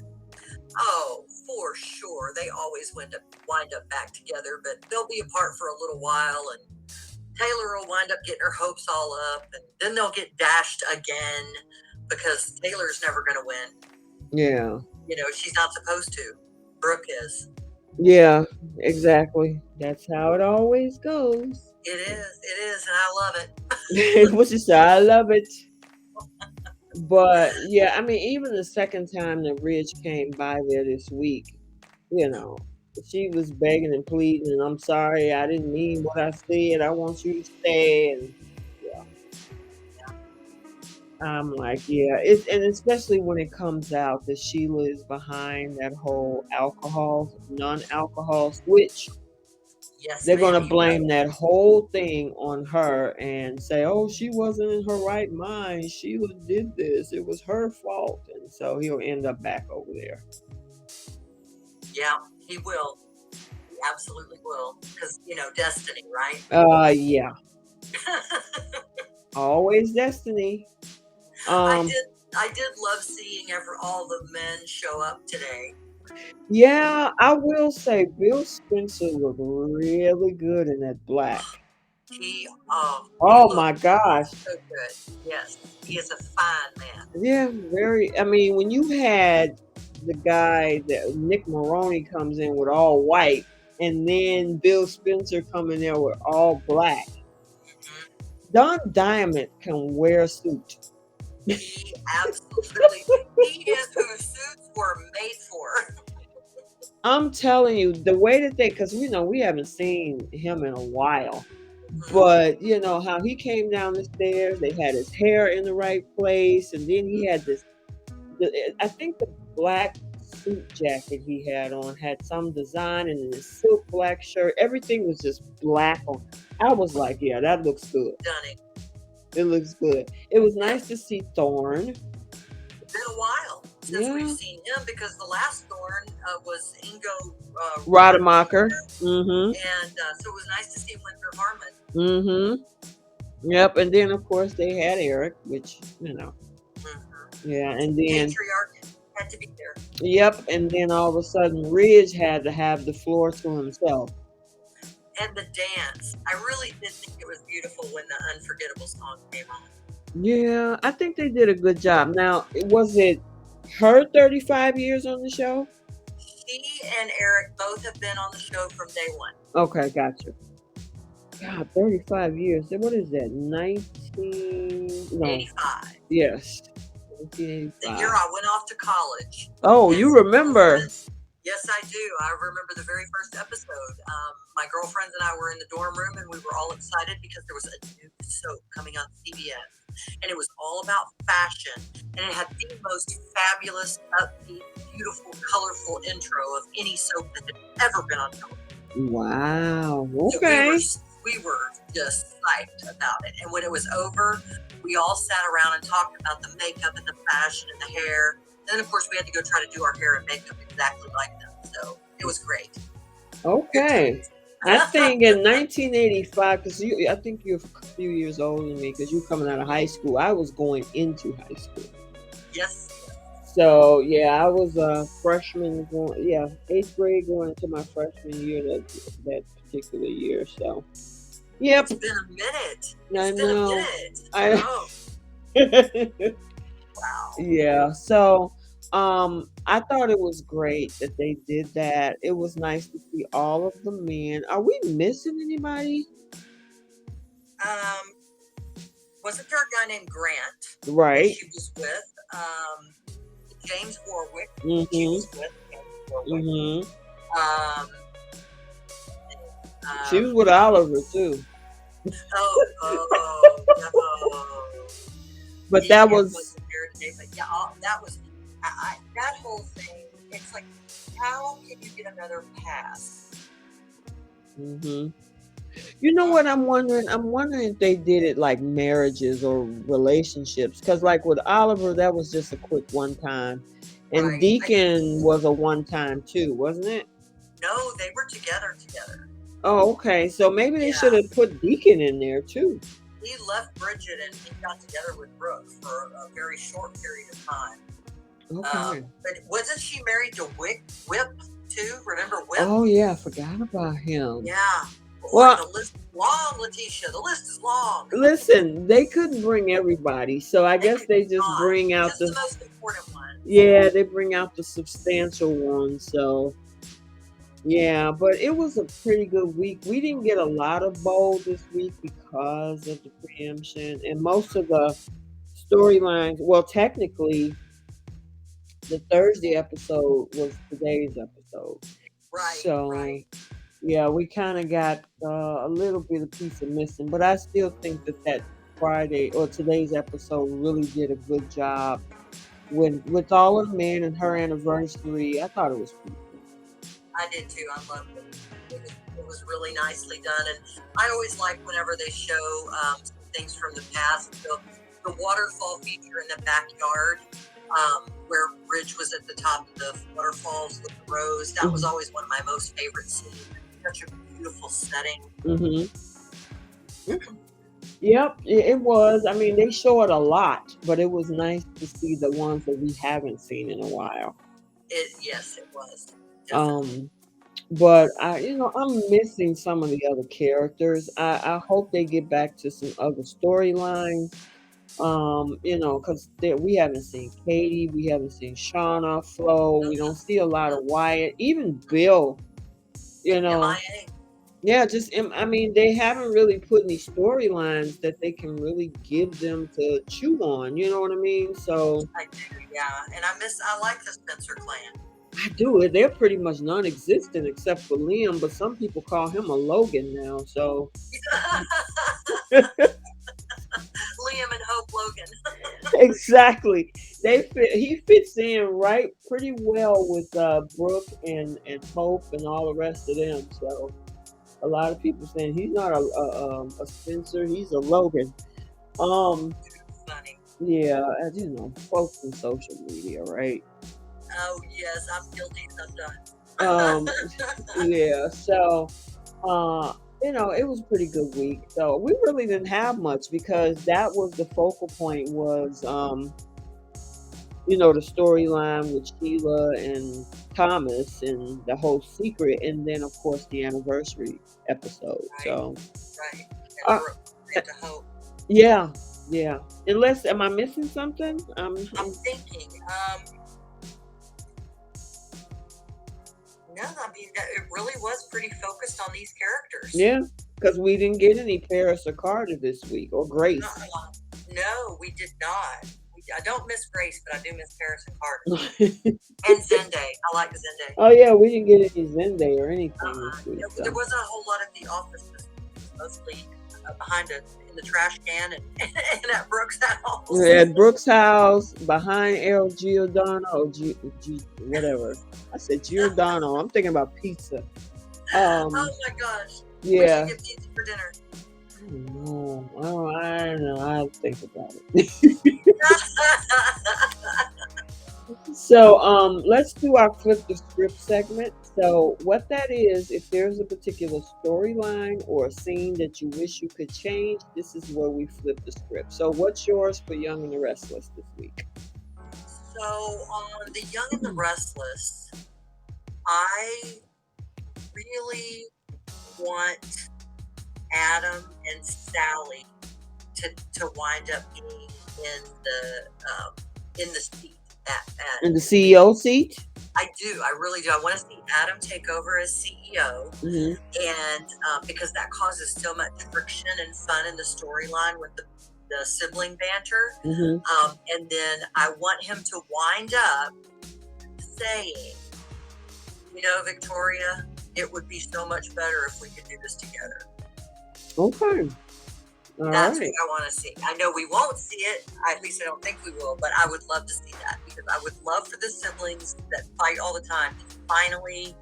Oh, for sure. They always wind up back together, but they'll be apart for a little while, and Taylor will wind up getting her hopes all up, and then they'll get dashed again because Taylor's never going to win. Yeah. You know, she's not supposed to. Brooke is. Yeah, exactly. That's how it always goes. It is, and I love it. What you say? I love it. But yeah, I mean, even the second time that Ridge came by there this week, you know, she was begging and pleading, and I'm sorry, I didn't mean what I said. I want you to stay, and yeah. I'm like, yeah, it's and especially when it comes out that Sheila is behind that whole non-alcohol switch. Yes, They're gonna blame that whole thing on her and say, "Oh, she wasn't in her right mind. Sheila did this. It was her fault," and so he'll end up back over there. Yeah, he will. He absolutely will, because destiny, right? Yeah. Always destiny. I did love seeing all the men show up today. Yeah, I will say Bill Spencer looked really good in that black. Oh my gosh. So good. Yes, he is a fine man. Yeah, very. I mean, when you had the guy that Nick Maroney comes in with all white, and then Bill Spencer coming there with all black. Don Diamond can wear a suit. He absolutely. He is who suits were made for. I'm telling you, the way that because we haven't seen him in a while. But you know how he came down the stairs, they had his hair in the right place, and then he had I think the black suit jacket he had on had some design, and then his silk black shirt, everything was just black on. I was like, yeah, that looks good. Stunning. It looks good. It was nice to see Thorne. It's been a while since we've seen him, because the last Thorne was Ingo Rademacher. And so it was nice to see Winter Harmon. Yep, and then of course they had Eric, which yeah, and then Patriarch had to be there. Yep, and then all of a sudden Ridge had to have the floor to himself. And the dance, I really did think it was beautiful when the Unforgettable song came on. Yeah, I think they did a good job. Now, was it her 35 years on the show? She and Eric both have been on the show from day one. Okay, gotcha. God, 35 years. What is that? 1985. Yes. 1985. The year I went off to college. Oh, you remember? Yes, I do. I remember the very first episode. My girlfriends and I were in the dorm room, and we were all excited because there was a new soap coming on CBS, and it was all about fashion, and it had the most fabulous, upbeat, beautiful, colorful intro of any soap that had ever been on television. Wow. Okay. So we were just psyched about it, and when it was over, we all sat around and talked about the makeup and the fashion and the hair. And then, of course, we had to go try to do our hair and makeup exactly like them. So it was great. Okay. I think in 1985, because I think you're a few years older than me, because you're coming out of high school. I was going into high school. Yes. So yeah, I was a freshman going, yeah, eighth grade going into my freshman year that particular year. So yep, It's been a minute. I It's been a know. minute. I Oh, wow. yeah. So I thought it was great that they did that. It was nice to see all of the men. Are we missing anybody? Um, wasn't there a guy named Grant that Right. she was with? James Warwick. She Mhm. was with James Warwick. Mhm. Um, She um, was with Oliver too. no. But that Deacon was wasn't there today, but yeah, that was that whole thing. It's like, how can you get another pass? mhm. You know what I'm wondering? I'm wondering if they did it like marriages or relationships. Cause like with Oliver, that was just a quick one time. And Right. Deacon was a one time too, wasn't it? No, they were together. Oh, okay. So maybe they should Yeah. have put Deacon in there too. He left Bridget and he got together with Brooke for a very short period of time. Okay. But wasn't she married to Whip too? Remember Whip? Oh yeah, I forgot about him. Yeah. Boy, Well, the list is long, Letitia. The list is long. listen, they couldn't bring everybody, so I They guess could they just not. bring out Just the the most important one. yeah, they bring out the substantial ones. So yeah, but it was a pretty good week. We didn't get a lot of bold this week because of the preemption and most of the storylines. Well, technically, the Thursday episode was today's episode. So Right. yeah, we kind of got a little bit of piece of missing, but I still think that Friday or today's episode really did a good job with all of the men and her anniversary. I thought it was pretty cool. I did too. I loved it. It was really nicely done, and I always like whenever they show some things from the past. The waterfall feature in the backyard, where Ridge was at the top of the waterfalls with the rose. That was Mhm. always one of my most favorite scenes. Such a beautiful setting. Mhm. Yep, it was. I mean, they show it a lot, but it was nice to see the ones that we haven't seen in a while. Yes, it was definitely. Um, but I'm missing some of the other characters. I hope they get back to some other storylines. Because we haven't seen Katie, we haven't seen Shauna, Flo, we don't see a lot of Wyatt, even Bill. You know, MIA. yeah, I mean, they haven't really put any storylines that they can really give them to chew on. You know what I mean? So I do, yeah, and I like the Spencer clan. I do it. They're pretty much non-existent except for Liam, but some people call him a Logan now. So Liam and Hope Logan. exactly, he fits in right pretty well with Brooke and Hope and all the rest of them. So a lot of people saying he's not a Spencer, he's a Logan. Um, Funny. yeah, as you know, folks in social media, right? Oh yes, I'm guilty sometimes. Um, yeah, so uh, it was a pretty good week. So we really didn't have much because that was the focal point was the storyline with Sheila and Thomas and the whole secret, and then of course the anniversary episode. Right, So right. And uh, Brooke uh, to Hope. yeah, yeah. Unless am I missing something? I'm thinking, no, I mean it really was pretty focused on these characters. Yeah, because we didn't get any Paris or Carter this week or Grace. No, we did not. I don't miss Grace, but I do miss Paris and Carter and Zende. I like Zende. Oh yeah, we didn't get any Zende or anything this week. There So. wasn't a whole lot of the office, mostly in the trash can and, and at Brooke's house. At Brooke's house, behind El Giordano, or whatever. I said Giordano. I'm thinking about pizza. Oh my gosh. Yeah. We should get pizza for dinner. I don't know. I'll think about it. So, let's do our flip the script segment. So, what that is, if there's a particular storyline or a scene that you wish you could change, this is where we flip the script. So, what's yours for Young and the Restless this week? So on The Young and the Restless, I really want Adam and Sally to wind up being in the seat In the CEO seat? I do. I really do. I want to see Adam take over as CEO, Mhm. and because that causes so much friction and fun in the storyline with the sibling banter. Mhm. And then I want him to wind up saying, Victoria, it would be so much better if we could do this together. Okay. All That's right. what I want to see. I know we won't see it. At least I don't think we will, but I would love to see that because I would love for the siblings that fight all the time to finally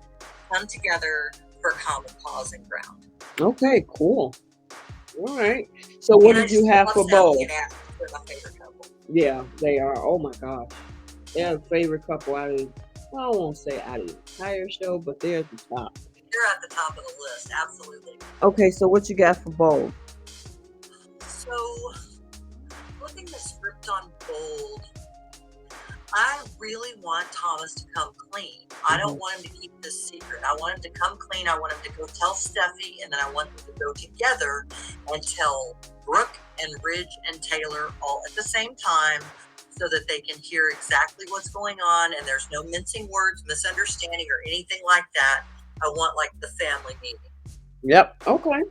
come together for common cause and ground. Okay, cool. All right. So what did you have for both? They're my favorite couple. Yeah, they are. Oh my gosh. They're a favorite couple out of, well, I won't say out of the entire show, but they're at the top. They're at the top of the list, absolutely. Okay, so what you got for Bold? So, flipping the script on Bold, I really want Thomas to come clean. I don't want him to keep this secret. I want him to come clean. I want him to go tell Steffy, and then I want them to go together and tell Brooke and Ridge and Taylor all at the same time so that they can hear exactly what's going on and there's no mincing words, misunderstanding, or anything like that. I want like the family meeting. Yep. Okay.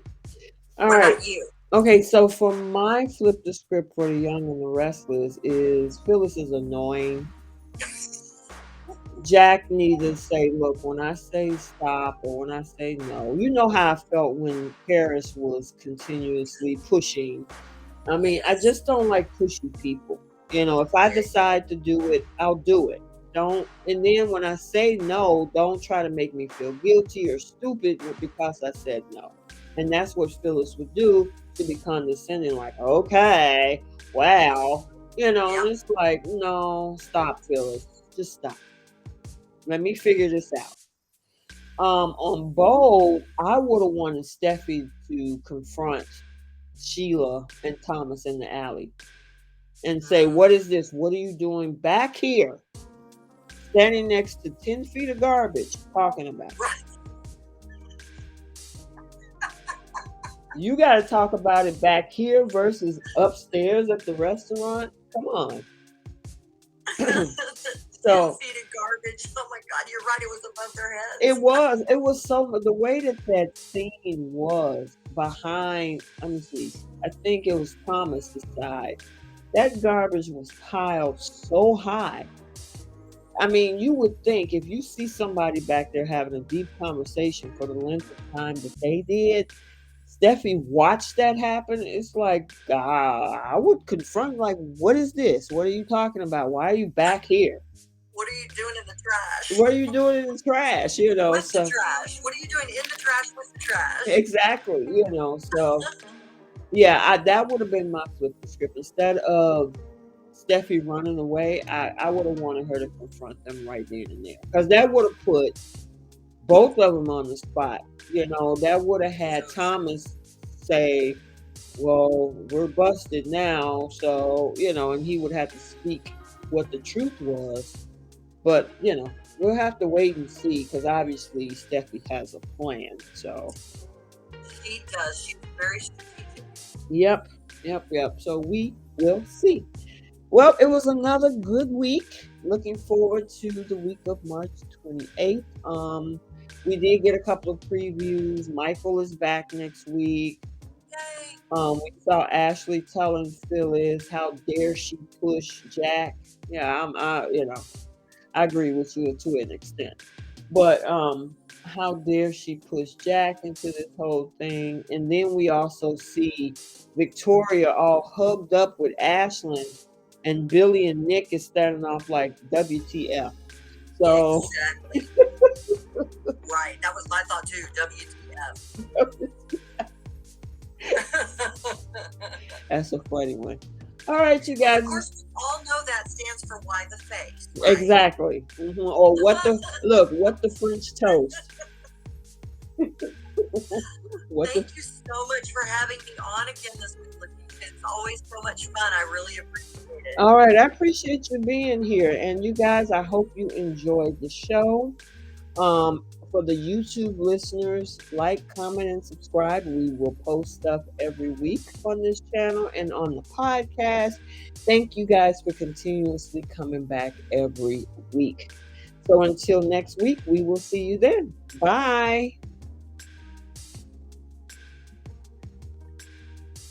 All what right. about you? Okay, so for my flip the script for The Young and the Restless is Phyllis is annoying. Jack needs to say, look, when I say stop or when I say no, you know how I felt when Paris was continuously pushing. I mean, I just don't like pushy people. If I decide to do it, I'll do it. Don't, and then when I say no, don't try to make me feel guilty or stupid because I said no. And that's what Phyllis would do, to be condescending, like, okay, well, and it's like, no, stop, Phyllis. Just stop. Let me figure this out. On Bold, I would have wanted Steffi to confront Sheila and Thomas in the alley and say, what is this? What are you doing back here? Standing next to 10 feet of garbage talking about it. You got to talk about it back here versus upstairs at the restaurant. Come on. So 10 feet of garbage. Oh my God, you're right. It was above their heads. It was so, the way that scene was behind, let me see, I think it was Thomas's side. That garbage was piled so high. I mean, you would think if you see somebody back there having a deep conversation for the length of time that they did, Steffi watched that happen. It's like, I would confront, like, what is this? What are you talking about? Why are you back here? What are you doing in the trash? What are you doing in the trash? With the trash. What are you doing in the trash with the trash? Exactly. So yeah, that would have been my flip the script. Instead of Steffi running away, I would have wanted her to confront them right then and there, because that would have put both of them on the spot. That would have had Thomas say, well, we're busted now, so and he would have to speak what the truth was. But we'll have to wait and see, because obviously Steffi has a plan. So she does. She's very strategic. Yep. So we will see. Well, it was another good week. Looking forward to the week of March 28th. We did get a couple of previews. Michael is back next week. Yay. We saw Ashley telling Phyllis, how dare she push Jack. Yeah, I agree with you to an extent. But how dare she push Jack into this whole thing? And then we also see Victoria all hugged up with Ashland, and Billy and Nick is standing off like, WTF. So exactly. Right. That was my thought too. WTF. That's a funny one. All right, you guys. Of course, we all know that stands for why the face. Right? Exactly. Or what the French toast. Thank you so much for having me on again this week, kids. It's always so much fun. I really appreciate it. All right, I appreciate you being here. And you guys, I hope you enjoyed the show. For the YouTube listeners, like, comment, and subscribe. We will post stuff every week on this channel and on the podcast. Thank you guys for continuously coming back every week. So until next week, we will see you then. Bye.